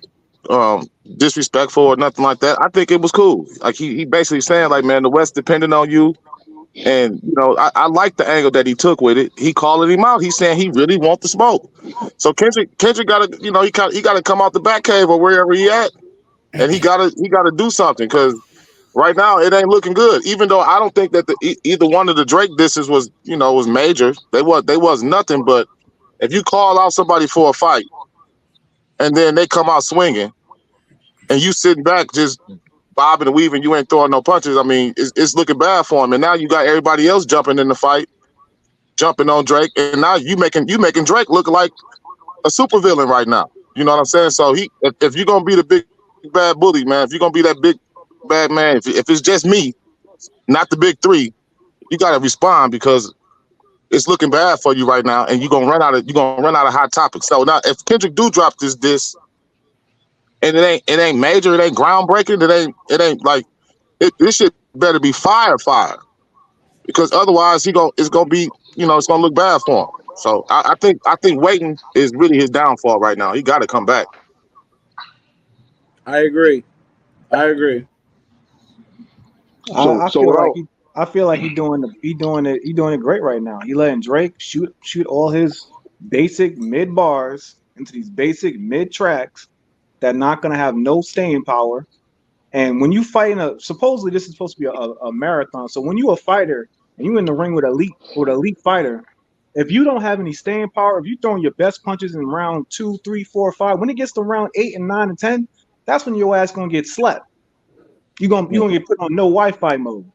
disrespectful or nothing like that. I think it was cool. Like he basically saying like, man, the West depended on you. And I like the angle that he took with it. He calling him out. He's saying he really want the smoke. So Kendrick gotta, he gotta come out the back cave or wherever he at, and he gotta do something because right now it ain't looking good. Even though I don't think that either one of the Drake disses was major. They was nothing. But if you call out somebody for a fight and then they come out swinging and you sitting back just bobbing and weaving, you ain't throwing no punches. I mean, it's looking bad for him. And now you got everybody else jumping in the fight, jumping on Drake, and now you making Drake look like a supervillain right now. You know what I'm saying? So if you're gonna be the big bad bully, man, if you're gonna be that big bad man, if it's just me, not the big three, you gotta respond because it's looking bad for you right now, and you're gonna run out of hot topics. So now, if Kendrick do drop this, and it ain't major, it ain't groundbreaking, it ain't like this shit better be fire, because otherwise it's gonna be it's gonna look bad for him. So I think waiting is really his downfall right now. He got to come back. I agree. I agree. So I so feel like without he doing it great right now. He letting Drake shoot all his basic mid bars into these basic mid tracks that not gonna have no staying power. And when you fighting supposedly this is supposed to be a marathon. So when you a fighter and you in the ring with elite fighter, if you don't have any staying power, if you throwing your best punches in round 2, 3, 4, 5, when it gets to round 8 and 9 and 10, that's when your ass gonna get slept. You gonna get put on no Wi-Fi mode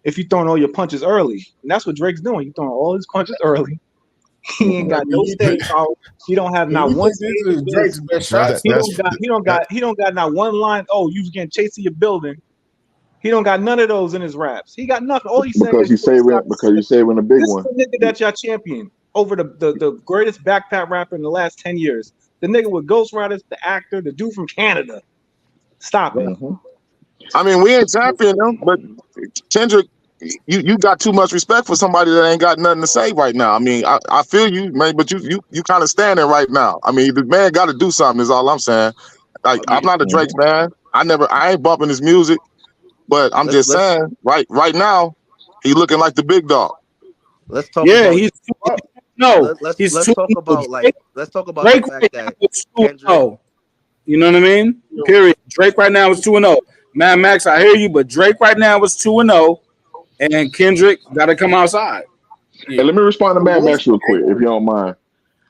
if you throwing all your punches early. And that's what Drake's doing. He's throwing all his punches early. He ain't got no staying power. He don't have not You one. think this is Drake's best shot? He don't got not one line. Oh, you was getting chased to your building. He don't got none of those in his raps. He got nothing. All he's saying because is he's saving a big this one. is the nigga that y'all champion over the greatest backpack rapper in the last 10 years. The nigga with Ghostwriters, the actor, the dude from Canada. Stop it. I mean, we ain't champion them, but Kendrick, you got too much respect for somebody that ain't got nothing to say right now. I mean, I feel you, man, but you kind of standing right now. I mean, the man got to do something. Is all I'm saying. Like, I'm not a Drake fan. I ain't bumping his music, but I'm just saying, right now, he looking like the big dog. Let's talk. Yeah, about, he's let's talk about the fact that Kendrick. You know what I mean? Period. Drake right now is 2-0. Mad Max, I hear you, but Drake right now is 2-0, and Kendrick got to come outside. Yeah. And let me respond to Mad Max real quick, if you don't mind.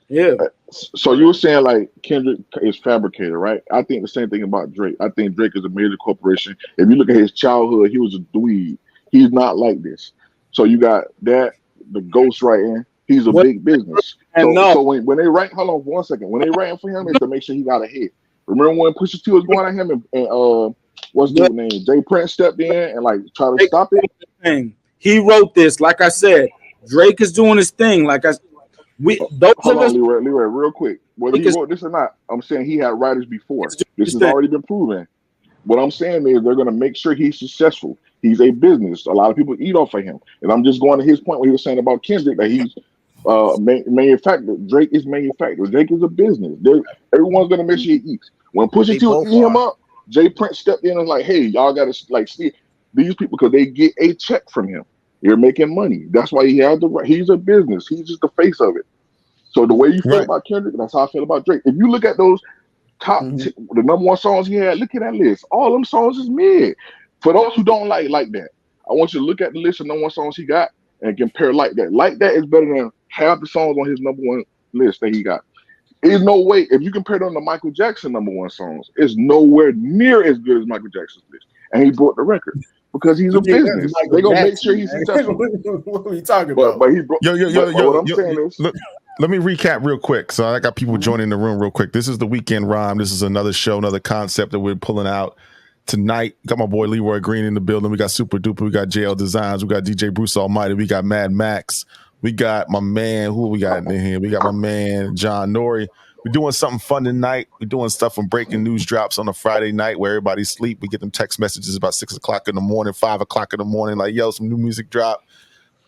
Yeah. So you were saying like Kendrick is fabricated, right? I think the same thing about Drake. I think Drake is a major corporation. If you look at his childhood, he was a dweeb. He's not like this. So you got that, the ghostwriting. He's a big business. So when they write, hold on 1 second. When they writing for him, it's to make sure he got a hit. Remember when Pusha T was going at him and what's the name? Jay Prince stepped in and like try to stop it. He wrote this, like I said. Drake is doing his thing. Hold on, Leroy, real quick. Whether he wrote this or not, I'm saying he had writers before. This has already been proven. What I'm saying is they're going to make sure he's successful. He's a business. A lot of people eat off of him. And I'm just going to his point where he was saying about Kendrick that he's manufacturer. Drake is manufacturer. Drake is a business. Everyone's going to make sure he eats. When Pusha T was eating him up, Jay Prince stepped in and was like, hey, y'all got to like see these people because they get a check from him. You're making money. That's why he has the right. He's a business. He's just the face of it. So the way you feel about Kendrick, that's how I feel about Drake. If you look at those the number one songs he had, look at that list. All them songs is mid. For those who don't like that, I want you to look at the list of number one songs he got and compare like that. Like that is better than half the songs on his number one list that he got. There's no way, if you compare them to Michael Jackson number one songs, it's nowhere near as good as Michael Jackson's list. And he broke the record. Because he's a business. They're going to make sure he's successful. What are we talking about? But he broke. What I'm saying is... Let me recap real quick. So I got people joining the room real quick. This is the Weekend Rhyme. This is another show, another concept that we're pulling out tonight. Got my boy Leroy Green in the building. We got Super Duper. We got JL Designs. We got DJ Bruce Almighty. We got Mad Max. We got my man. Who we got in here? We got my man John Nori. We're doing something fun tonight. We're doing stuff from breaking news drops on a Friday night where everybody sleep. We get them text messages about 6 o'clock in the morning, 5 o'clock in the morning, like, yo, some new music drop.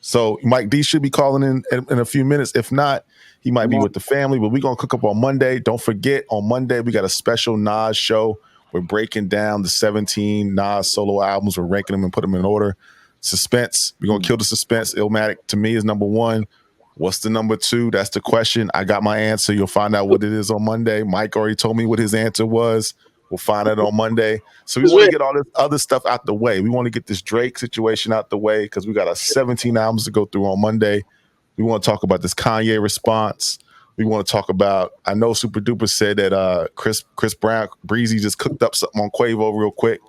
So Mike D should be calling in a few minutes. If not, he might be with the family, but we're going to cook up on Monday. Don't forget, on Monday, we got a special Nas show. We're breaking down the 17 Nas solo albums. We're ranking them and put them in order. Suspense. We're going to kill the suspense. Illmatic, to me, is number one. What's the number two? That's the question. I got my answer. You'll find out what it is on Monday. Mike already told me what his answer was. We'll find out on Monday. So we want to get all this other stuff out the way. We want to get this Drake situation out the way because we got 17 albums to go through on Monday. We want to talk about this Kanye response. We want to talk about, I know Super Duper said that Chris Brown, Breezy just cooked up something on Quavo real quick.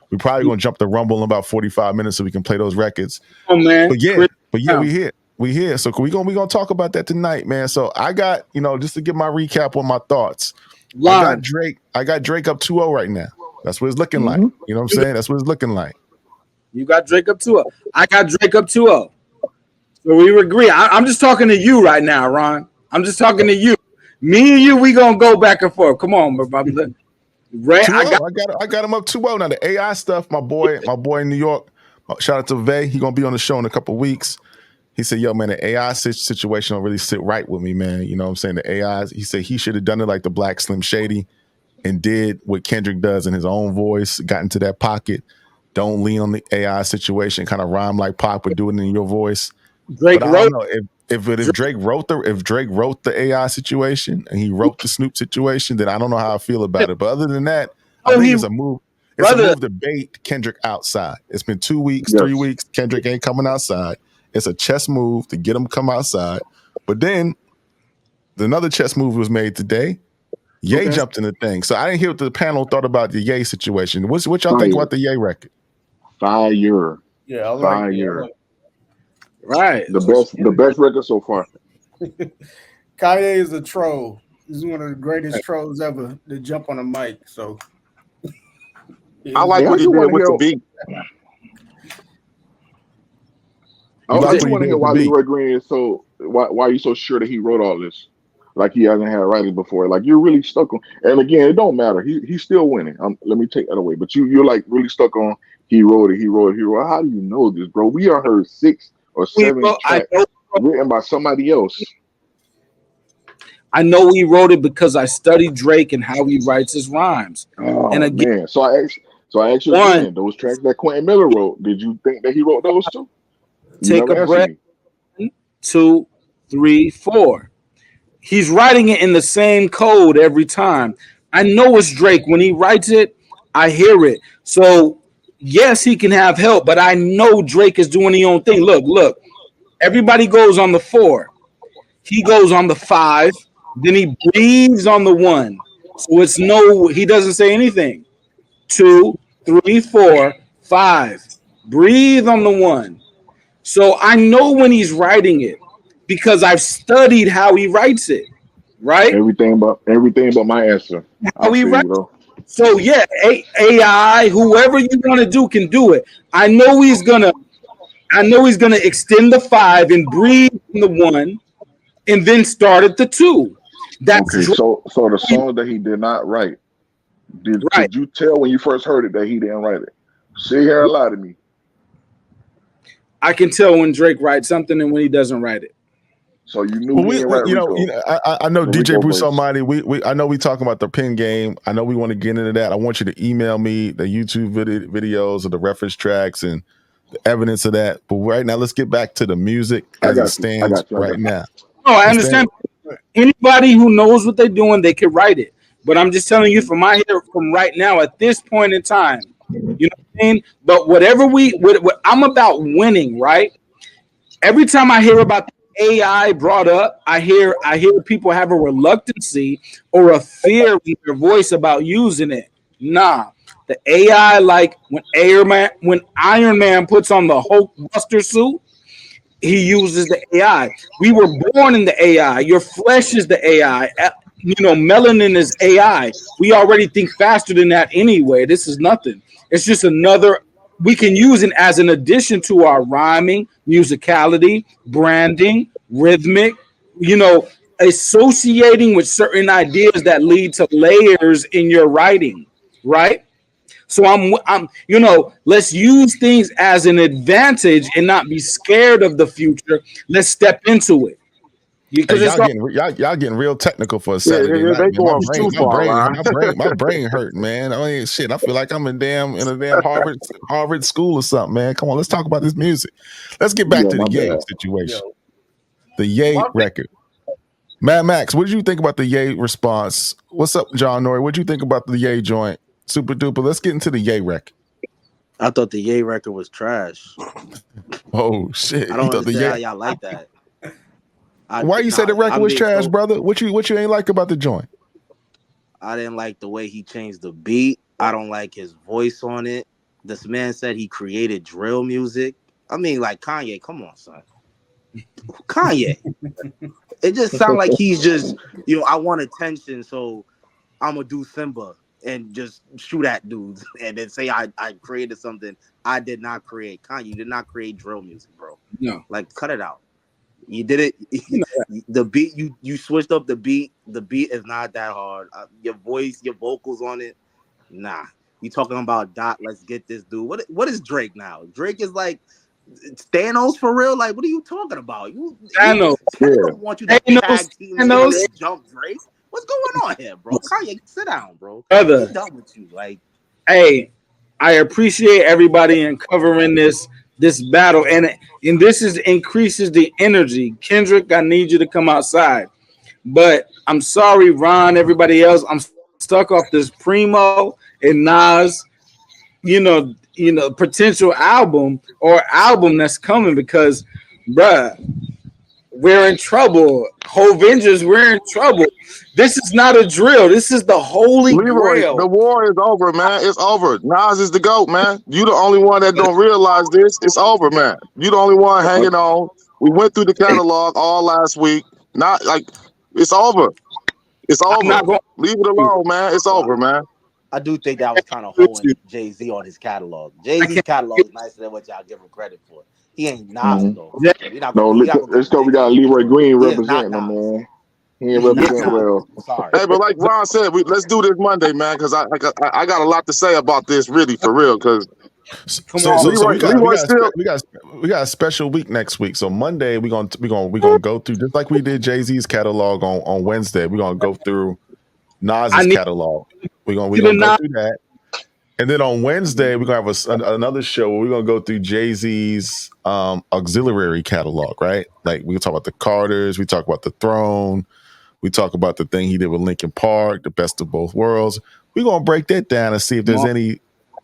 We're probably going to jump the Rumble in about 45 minutes so we can play those records. Oh, man. But yeah, we here. We here. So we gonna talk about that tonight, man. So I got, just to give my recap on my thoughts. I got Drake up 2-0 right now. That's what it's looking like. You know what I'm saying? That's what it's looking like. You got Drake up 2-0. I got Drake up 2-0. So we agree. I'm just talking to you right now, Ron. I'm just talking to you. Me and you, we gonna go back and forth. Come on, brother. Right? I got him up 2-0. Now the AI stuff, my boy in New York. Shout out to Vay. He gonna be on the show in a couple of weeks. He said, yo, man, the AI situation don't really sit right with me, man. You know what I'm saying? The AI, he said he should have done it like the Black Slim Shady and did what Kendrick does in his own voice, got into that pocket. Don't lean on the AI situation, kind of rhyme like Pac, but do it in your voice. Drake but I don't know if Drake wrote the AI situation and he wrote the Snoop situation, then I don't know how I feel about it. But other than that, I think it's a move. It's a move to bait Kendrick outside. It's been 2 weeks, 3 weeks. Kendrick ain't coming outside. It's a chess move to get him to come outside. But then another chess move was made today. Ye jumped in the thing. So I didn't hear what the panel thought about the Ye situation. What y'all think about the Ye record? Fire. Yeah, I like Fire. Right. The best record so far. Kanye is a troll. He's one of the greatest trolls ever to jump on a mic. So I yeah, like Hey, I what he just did want to with the hear. beat. I You I like just what he want to did hear with the why beat. Leroy Green is so. Why are you so sure that he wrote all this? Like he hasn't had writers before. Like you're really stuck on. And again, it don't matter. He's still winning. Let me take that away. But you're like really stuck on. He wrote it. He wrote it. He wrote it. How do you know this, bro? We are heard 6 or 7 I tracks know written by somebody else. I know he wrote it because I studied Drake and how he writes his rhymes. And Oh again, man. So I asked you one, again. Those tracks that Quentin Miller wrote. Did you think that he wrote those too? You take never a answered breath. me. 2, 3, 4. He's writing it in the same code every time. I know it's Drake. When he writes it, I hear it. So yes, he can have help, but I know Drake is doing his own thing. Look. Everybody goes on the 4. He goes on the 5. Then he breathes on the 1. So it's no. He doesn't say anything. 2, 3, 4, 5. Breathe on the 1. So I know when he's writing it because I've studied how he writes it, right? Everything but my answer. I How he feel you writes. though. So yeah, AI, whoever you want to do can do it. I know he's gonna. I know he's gonna extend the 5 and breathe on the 1, and then start at the 2. That's Okay, so the song that he did not write, right. could you tell when you first heard it that he didn't write it? Sit here and lie to me. I can tell when Drake writes something and when he doesn't write it. So you knew Well, he didn't we write Rico, I know the DJ Rico Bruce verse. Almighty. I know we talking about the pin game. I know we want to get into that. I want you to email me the YouTube videos of the reference tracks and the evidence of that. But right now, let's get back to the music I as it got you. I stands got you. I right got you. now. No, I It stand- understand. Anybody who knows what they're doing, they can write it. But I'm just telling you from my here, from right now at this point in time, you know what I mean. But whatever what I'm about winning, right? Every time I hear about the AI brought up, I hear people have a reluctancy or a fear in their voice about using it. Nah, the AI, like when Iron Man puts on the Hulk Buster suit, he uses the AI. We were born in the AI. Your flesh is the AI. Melanin is AI. We already think faster than that anyway. This is nothing. It's just another. We can use it as an addition to our rhyming, musicality, branding, rhythmic. You know, associating with certain ideas that lead to layers in your writing, right? So let's use things as an advantage and not be scared of the future. Let's step into it Hey, because it's y'all all getting y'all getting real technical for a Yeah, Saturday night, they man. My going brain, too my far, brain, Ron. my brain hurt, man. I mean, shit. I feel like I'm in a damn Harvard school or something, man. Come on, let's talk about this music. Let's get back Yeah, to the my Ye bad. situation. yo, The Ye one thing, record. Mad Max, what did you think about the Ye response? What's up, John Nori? What did you think about the Ye joint? Super duper. Let's get into the Ye record. I thought the Ye record was trash. Oh I shit! You don't thought the understand Ye? how y'all like that. Why you say the I record was mean, trash, so brother? What you ain't like about the joint? I didn't like the way he changed the beat. I don't like his voice on it. This man said he created drill music. I mean, like Kanye, come on, son. Kanye. It just sounds like he's just, I want attention, so I'm gonna do Simba and just shoot at dudes and then say I created something I did not create. Kanye, you did not create drill music, bro. no. Like, cut it out. You did it. The beat, you switched up the beat. The beat is not that hard. Your voice, your vocals on it, nah. You talking about Dot? Let's get this dude. What is Drake now? Drake is like Thanos for real. Like, what are you talking about? Thanos, Kenny Yeah. don't want you to Thanos, tag team him Thanos, and jump Drake. What's going on here, bro? Kanye, sit down, bro. We brother. done with you. Like, Hey, I appreciate everybody in covering this battle, and this increases the energy. Kendrick, I need you to come outside. But I'm sorry, Ron, everybody else. I'm stuck off this Primo and Nas, potential album that's coming because, bruh, we're in trouble. Hovengers, we're in trouble. This is not a drill. This is the holy Leroy, grail. the war is over, man. It's over. Nas is the GOAT, man. You the only one that don't realize this. It's over, man. You the only one hanging on. We went through the catalog all last week. Not like it's over. It's I'm over. not going Leave it to. alone, man. It's Well, over, man. I do think that was kind of With you. holding Jay-Z on his catalog. I Jay-Z's can't. catalog is nicer than what y'all give him credit for. He ain't Nas hmm though. Jay, No, You're not gonna let's give go. We got Jay-Z. Leroy Green He is not representing him, Nas. man. He ain't He's yeah, not representing Nas. well. I'm sorry. Hey, but like Ron said, let's do this Monday, man, because I got a lot to say about this, really, for real. Because come So on. so Leroy we got we Leroy got still. we got a special week next week. So Monday we gonna go through just like we did Jay-Z's catalog on Wednesday. We're gonna go through I Nas's need catalog. We you to gonna go not. through that. And then on Wednesday, we're gonna have another show where we're gonna go through Jay-Z's auxiliary catalog, right? Like we talk about the Carters, we talk about the Throne, we talk about the thing he did with Linkin Park, the best of both worlds. We're gonna break that down and see if Come there's on. any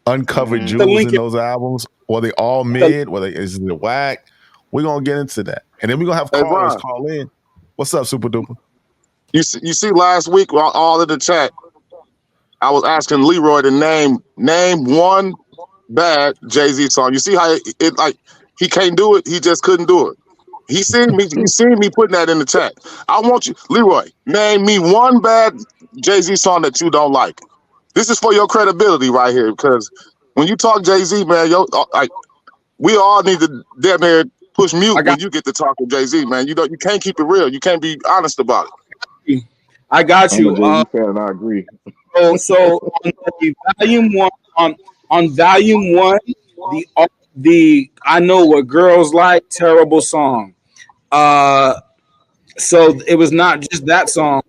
uncovered Mhm. The jewels in Lincoln. those albums. Or they all The, mid, is it whack? We're gonna get into that. And then we're gonna have Hey, callers Ron, call in. What's up, Super Duper? you see last week all in the chat, I was asking Leroy to name one bad Jay-Z song. You see how it like he can't do it. He just couldn't do it. He seen me. He seen me putting that in the chat. I want you, Leroy, name me one bad Jay-Z song that you don't like. This is for your credibility right here, because when you talk Jay-Z, man, like we all need to damn near push mute I got when you get to talking Jay-Z, man. You can't keep it real. You can't be honest about it. you. I got I'm a you. Jay Z fan, and I agree. So on the volume one, on volume one, the the I know what girls like. Terrible song. Uh, so it was not just that song.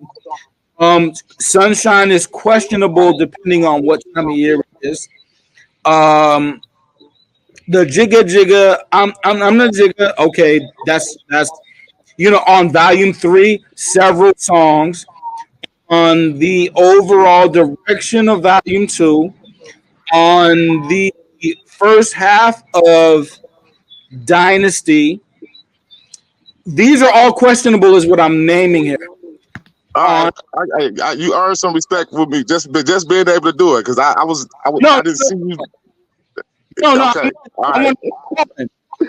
Sunshine is questionable depending on what time of year it is. Um, the Jigga Jigga, I'm the Jigga. Okay, that's on volume three, several songs. On the overall direction of volume two, on the first half of Dynasty, these are all questionable, is what I'm naming here. All On right, you earned some respect with me just being able to do it, because no, I didn't see you. no, Okay, all I'm, right.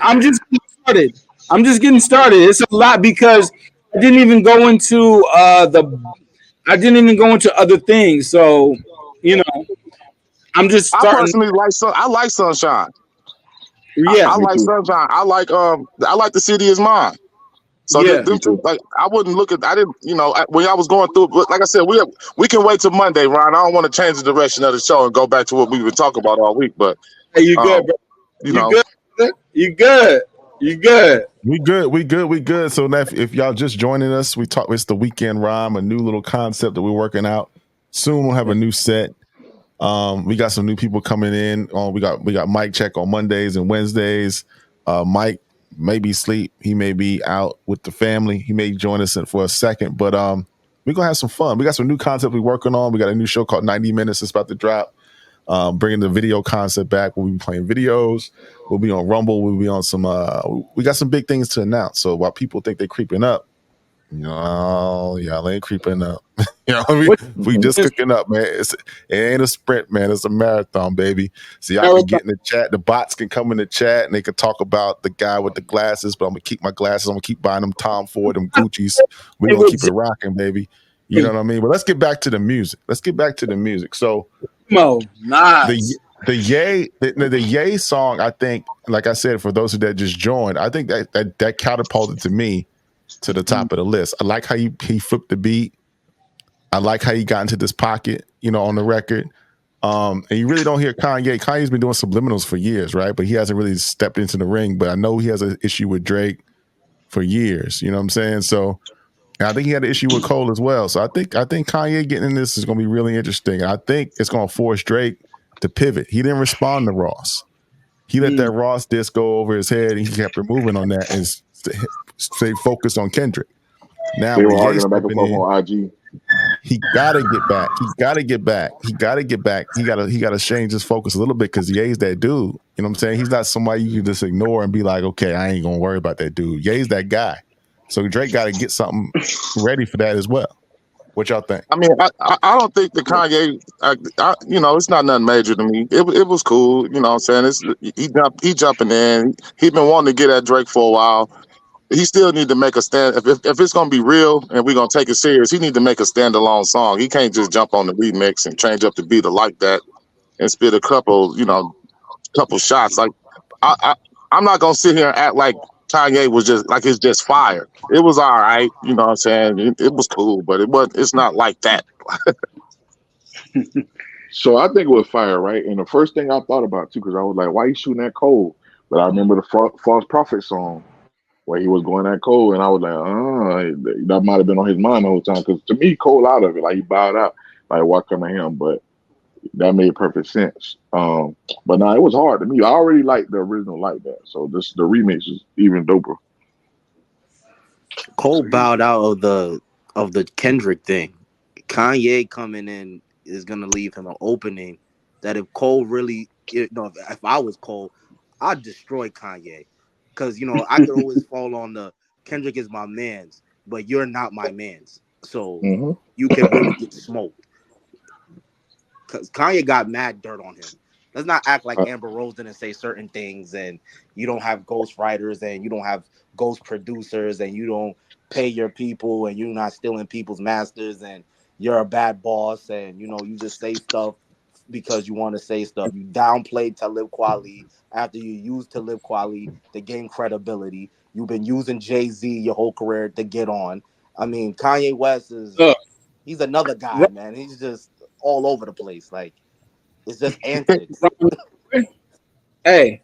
I'm just getting started. I'm just getting started. It's a lot because I didn't even go into I didn't even go into other things. So you know, I'm just I starting. personally like I like Sunshine. I Yeah, Me like too. Sunshine. I like The City Is Mine. So yeah. Me them two, too. like I wouldn't look at. I didn't, when I was going through. But like I said, we can wait till Monday, Ron. I don't want to change the direction of the show and go back to what we've been talking about all week. But Hey, you good, um, bro? you You know, good? Brother? You good? You good? We good. So now if y'all just joining us, it's the weekend rhyme, a new little concept that we're working out. Soon we'll have a new set. We got some new people coming in. We got Mike Check on Mondays and Wednesdays. Mike may be asleep. He may be out with the family. He may join us for a second, but we're gonna have some fun. We got some new concept we're working on. We got a new show called 90 Minutes. It's about to drop. Bringing the video concept back. We'll be playing videos. We'll be on Rumble. We'll be on some. We got some big things to announce. So while people think they're creeping up, no, y'all ain't creeping up. What We Mhm. just is cooking up, man. It ain't a sprint, man. It's a marathon, baby. So y'all can marathon? get in the chat. The bots can come in the chat and they can talk about the guy with the glasses. But I'm gonna keep my glasses. I'm gonna keep buying them Tom Ford, them Gucci's. We're It gonna keep was it rocking, baby. You know what I mean? But let's get back to the music. So Mo, the nice. the Ye song, I think, like I said, for those that just joined, I think that catapulted to me to the top of the list. I like how he flipped the beat. I like how he got into this pocket, on the record. And you really don't hear Kanye. Kanye's been doing subliminals for years, right? But he hasn't really stepped into the ring. But I know he has an issue with Drake for years. You know what I'm saying? So and I think he had an issue with Cole as well. So I think Kanye getting in this is going to be really interesting. And I think it's going to force Drake to pivot. He didn't respond to Ross. He let that Ross disc go over his head, and he kept removing on that and stay focused on Kendrick. Now They with were Ye arguing back and stepping forth in, on IG. he gotta get back. He gotta get back. He gotta get back. He gotta change his focus a little bit because Ye's that dude. You know what I'm saying? He's not somebody you can just ignore and be like, okay, I ain't gonna worry about that dude. Ye's that guy. So Drake got to get something ready for that as well. What y'all think? I mean, I don't think the Kanye, it's not nothing major to me. It was cool. You know what I'm saying? He jumping in. He been wanting to get at Drake for a while. he still need to make a stand. If it's gonna be real and we're gonna take it serious, he need to make a standalone song. He can't just jump on the remix and change up the beat like that and spit a couple, couple shots. Like I'm not gonna sit here and act like Kanye was just like it's just fire. It was all right, you know what I'm saying? It was cool, but it's not like that. So I think it was fire, right? And the first thing I thought about too, because I was like, why you shooting that Cole? But I remember the False Prophet song where he was going that Cole, and I was like, that might have been on his mind the whole time. Because to me, Cole out of it, like he bowed out, like why come to him? But that made perfect sense. But no, it was hard to me. I already liked the original like that, so the remix is even doper. Cole bowed out of the Kendrick thing. Kanye coming in is gonna leave him an opening that if Cole really, if I was Cole, I'd destroy Kanye, because I could always fall on the Kendrick is my man's, but you're not my man's, so you can really get smoked. Because Kanye got mad dirt on him. Let's not act like Amber Rose didn't say certain things, and you don't have ghost writers, and you don't have ghost producers, and you don't pay your people, and you're not stealing people's masters, and you're a bad boss, and you just say stuff because you want to say stuff. You downplayed Talib Kweli after you used Talib Kweli to gain credibility. You've been using Jay-Z your whole career to get on. I mean, Kanye West he's another guy, man. He's just all over the place. Like, it's just antics. Hey,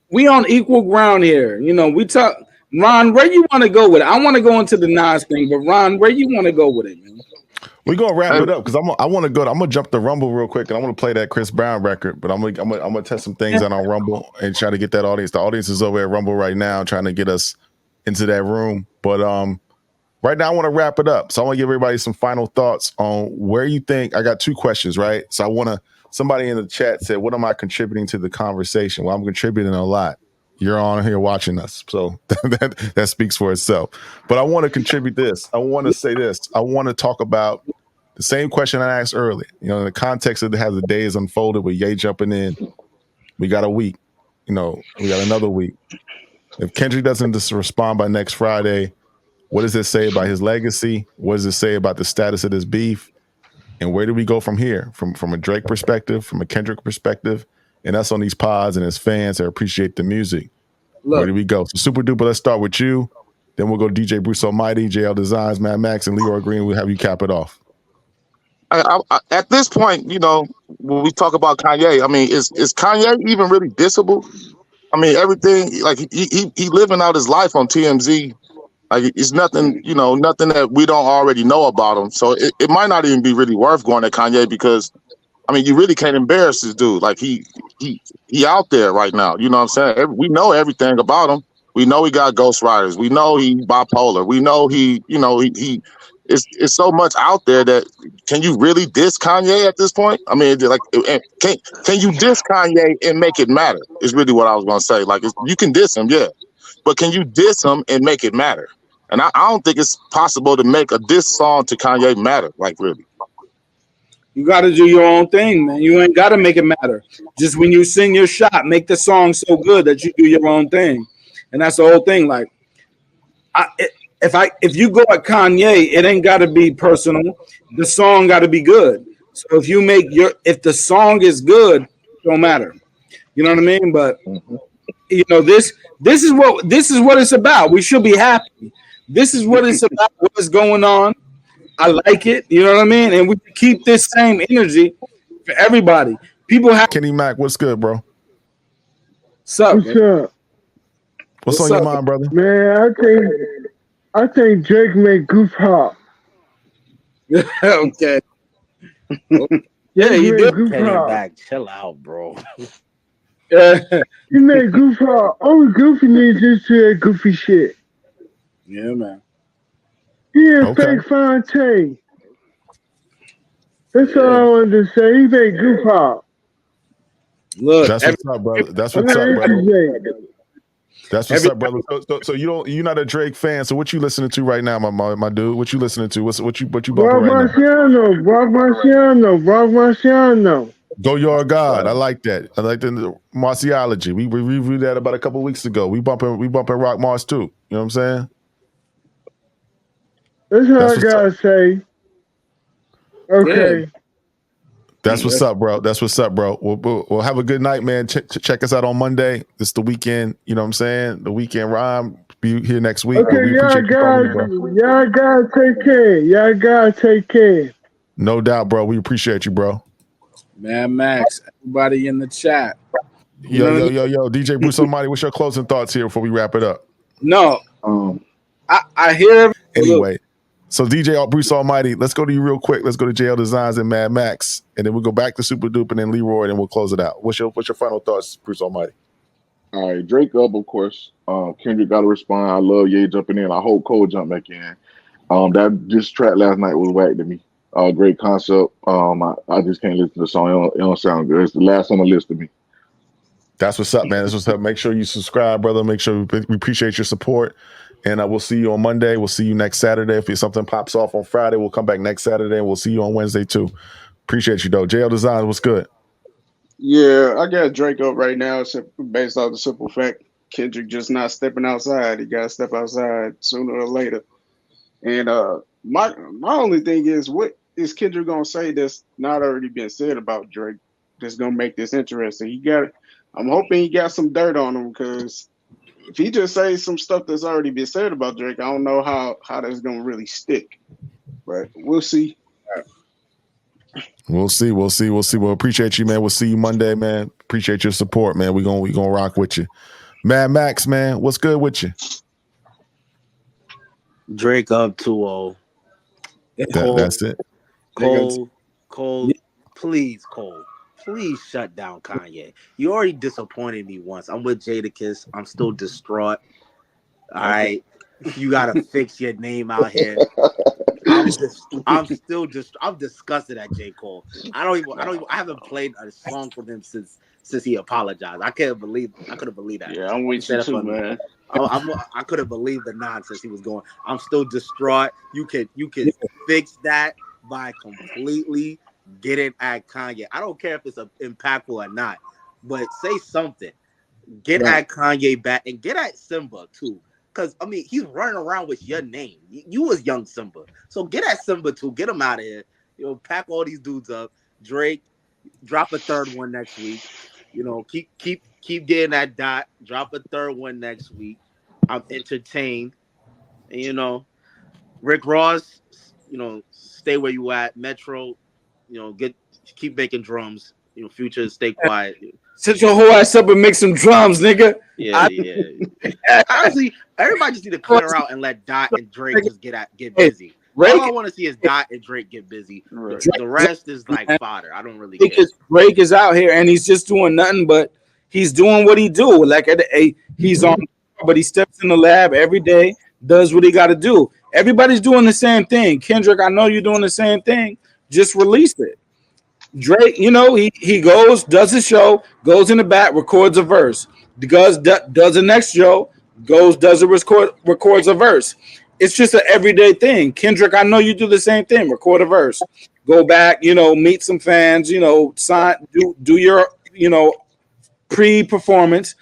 we on equal ground here. We talk. Ron, where you want to go with it? I want to go into the Nas thing, but Ron, where you want to go with it, man? We're gonna wrap it up because I want to go. I'm gonna jump the Rumble real quick, and I want to play that Chris Brown record. But I'm gonna test some things out on Rumble and try to get that audience. The audience is over at Rumble right now, trying to get us into that room. But right now I want to wrap it up. So I want to give everybody some final thoughts on where you think. I got two questions, right? So I want to. Somebody in the chat said, "What am I contributing to the conversation?" Well, I'm contributing a lot. You're on here watching us, so that speaks for itself. But I want to contribute this. I want to say this. I want to talk about the same question I asked earlier. In the context of how the day is unfolded with Ye jumping in, we got a week. We got another week. If Kendrick doesn't just respond by next Friday, what does it say about his legacy? What does it say about the status of this beef? And where do we go from here? From a Drake perspective, from a Kendrick perspective, and us on these pods and as fans that appreciate the music. Where do we go? So Super Duper, let's start with you. Then we'll go DJ Bruce Almighty, JL Designs, Mad Max, and Leroy Green. We'll have you cap it off. At this point, when we talk about Kanye, I mean, is Kanye even really dissable? I mean, everything, like he living out his life on TMZ. Like, it's nothing, nothing that we don't already know about him. So it might not even be really worth going to Kanye because, I mean, you really can't embarrass this dude. Like he out there right now. You know what I'm saying? We know everything about him. We know he got ghostwriters. We know he bipolar. We know he it's so much out there that can you really diss Kanye at this point? I mean, like, can you diss Kanye and make it matter? Is really what I was gonna say. Like, you can diss him, yeah, but can you diss him and make it matter? And I don't think it's possible to make a diss song to Kanye matter. Like, really. You got to do your own thing, man. You ain't got to make it matter. Just when you sing your shot, make the song so good that you do your own thing. And that's the whole thing. Like, if you go at Kanye, it ain't got to be personal. The song got to be good. So if the song is good, it don't matter. You know what I mean? But this is what it's about. We should be happy. This is what it's about. What is going on? I like it. You know what I mean? And we keep this same energy for everybody. People have Kenny Mac. What's good, bro? What's up? What's on your mind, brother? Man, I think Drake made Goof hop. Okay. Yeah, you did. Kenny Mac, chill out, bro. He made Goof hop. Only Goofy needs to say goofy shit. Yeah, man. He a fake Fontaine. That's all I wanted to say. He made Goof hop. Look, that's what's up, brother. That's what's up, brother. That's what's up, brother. So you're not a Drake fan. So what you listening to right now, my dude? What you listening to? What you bumping right now? Brock Marciano. Go your God. I like that. I like the Marciology. We reviewed that about a couple weeks ago. We bumping Rock Mars too. You know what I'm saying? That's what That's I what's up. gotta say. Okay. That's what's up, bro. That's what's up, bro. We'll have a good night, man. Check us out on Monday. It's the weekend. You know what I'm saying? The weekend rhyme. Be here next week. But Okay, we y'all appreciate you calling in, bro. gotta take care. Y'all gotta take care. No doubt, bro. We appreciate you, bro. Mad Max, everybody in the chat. You Yo, know what yo, yo, yo. DJ Bruce Almighty, what's your closing thoughts here before we wrap it up? No, Um, I hear. Anyway, so DJ Bruce Almighty, let's go to you real quick. Let's go to JL Designs and Mad Max, and then we'll go back to Super Duper and then Leroy, and we'll close it out. What's your final thoughts, Bruce Almighty? all right, Drake up, of course. Kendrick got to respond. I love Ye jumping in. I hope Cole jump back in. That this track last night was whack to me. Great concept. I just can't listen to the song. It don't sound good. It's the last song on the list to me. That's what's up, man. That's what's up. Make sure you subscribe, brother. Make sure we appreciate your support. And we'll see you on Monday. We'll see you next Saturday. If something pops off on Friday, we'll come back next Saturday, and we'll see you on Wednesday too. Appreciate you, though. JL Designs, what's good? Yeah, I got Drake up right now based off the simple fact Kendrick just not stepping outside. He got to step outside sooner or later. And my only thing is, what is Kendrick gonna say that's not already been said about Drake? That's gonna make this interesting. I'm hoping he got some dirt on him, because if he just says some stuff that's already been said about Drake, I don't know how that's gonna really stick. But we'll see. We'll see. We'll appreciate you, man. We'll see you Monday, man. Appreciate your support, man. We gonna rock with you. Mad Max, man, what's good with you? Drake up 2-0. That's it. Cole, please, shut down Kanye. You already disappointed me once. I'm with Jadakiss. I'm still distraught. All right. You gotta fix your name out here. I'm disgusted at J. Cole. I haven't played a song from him since he apologized. I couldn't believe that. Yeah, I'm with you too, man. I couldn't believe the nonsense he was going. I'm still distraught. You can fix that by completely getting at Kanye. I don't care if it's impactful or not, but say something. Get at Kanye back and get at Simba too. Because, I mean, he's running around with your name. You was young Simba. So get at Simba too. Get him out of here. Pack all these dudes up. Drake, drop a third one next week. Keep getting that dot. Drop a third one next week. I'm entertained. And, Rick Ross, stay where you at. Metro, keep making drums. Future, stay quiet. Sit your whole ass up and make some drums, nigga. Yeah. Honestly, everybody just need to clear out and let Dot and Drake just get busy. All I want to see is Dot and Drake get busy. The rest is like fodder. I don't really care. Drake is out here and he's just doing nothing but he's doing what he do. Like he's on, but he steps in the lab every day, does what he got to do. Everybody's doing the same thing. Kendrick, I know you're doing the same thing. Just release it. Drake, he goes, does his show, goes in the back, records a verse. Does the next show, records a verse. It's just an everyday thing. Kendrick, I know you do the same thing. Record a verse, go back, meet some fans, sign, do your, pre-performance,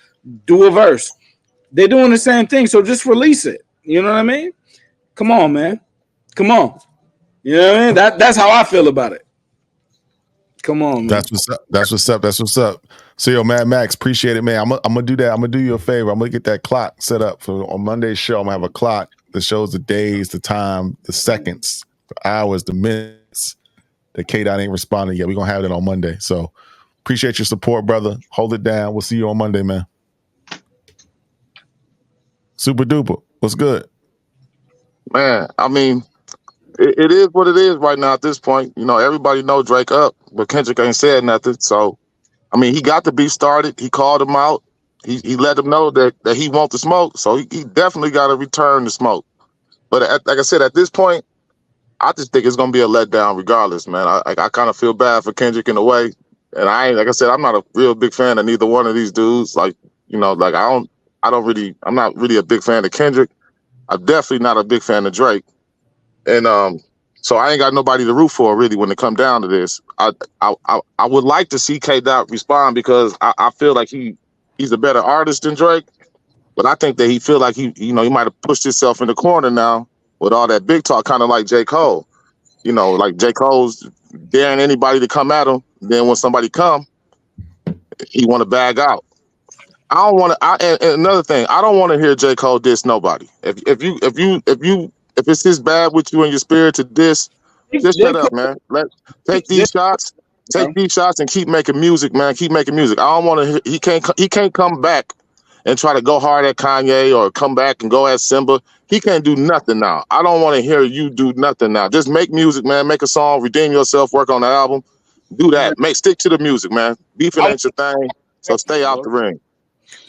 do a verse. They're doing the same thing, so just release it. You know what I mean? Come on, man. Come on. You know what I mean? That's how I feel about it. Come on, man. That's what's up. So, yo, Mad Max, appreciate it, man. I'm gonna do that. I'm gonna do you a favor. I'm gonna get that clock set up for on Monday's show. I'm gonna have a clock that shows the days, the time, the seconds, the hours, the minutes that K-Dot ain't responding yet. We're gonna have that on Monday. So appreciate your support, brother. Hold it down. We'll see you on Monday, man. Super duper. What's good? Man, I mean, it is what it is right now at this point. Everybody know Drake up, but Kendrick ain't said nothing. So, I mean, he got the beef started. He called him out. He let him know that he wants the smoke. So he definitely got to return the smoke. But like I said, at this point, I just think it's gonna be a letdown regardless, man. I kind of feel bad for Kendrick in a way, and like I said, I'm not a real big fan of neither one of these dudes. I'm not really a big fan of Kendrick. I'm definitely not a big fan of Drake. And So I ain't got nobody to root for really when it come down to this. I would like to see K Dot respond because I feel like he's a better artist than Drake, but I think that he feel like he might have pushed himself in the corner now with all that big talk, kind of like J. Cole. Like J. Cole's daring anybody to come at him. Then when somebody come, he want to bag out. I don't want to. And another thing, I don't want to hear J. Cole diss nobody. If it's this bad with you and your spirit to diss, just shut up, man. Take these shots, and keep making music, man. Keep making music. I don't want to. He can't come back and try to go hard at Kanye or come back and go at Simba. He can't do nothing now. I don't want to hear you do nothing now. Just make music, man. Make a song, redeem yourself, work on the album. Do that. Stick to the music, man. Beefing ain't your thing, so stay out the ring.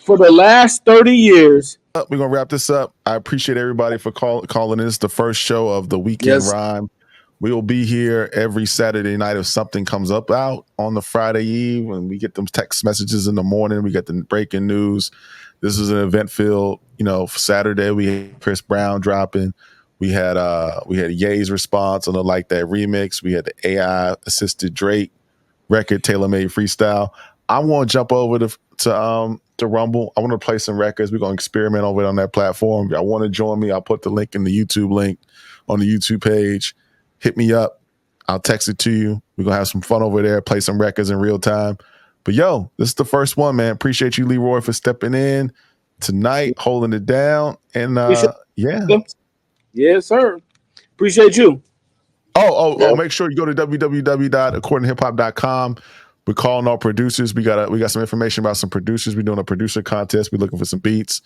For the last 30 years. We're going to wrap this up. I appreciate everybody for calling this the first show of the Weekend Rhyme. We will be here every Saturday night if something comes up out on the Friday Eve. When we get them text messages in the morning, we get the breaking news. This is an event filled, Saturday we had Chris Brown dropping. We had Ye's response on the Like That remix. We had the AI assisted Drake record, Tailor Made Freestyle. I want to jump over to Rumble. I want to play some records. We're going to experiment over on that platform. If y'all want to join me, I'll put the link in the YouTube link on the YouTube page. Hit me up. I'll text it to you. We're going to have some fun over there, play some records in real time. But this is the first one, man. Appreciate you, Leroy, for stepping in tonight, holding it down. And Yes, sir. Appreciate you. Make sure you go to www.accordingtohiphop.com. We're calling all producers. We got some information about some producers. We're doing a producer contest. We're looking for some beats.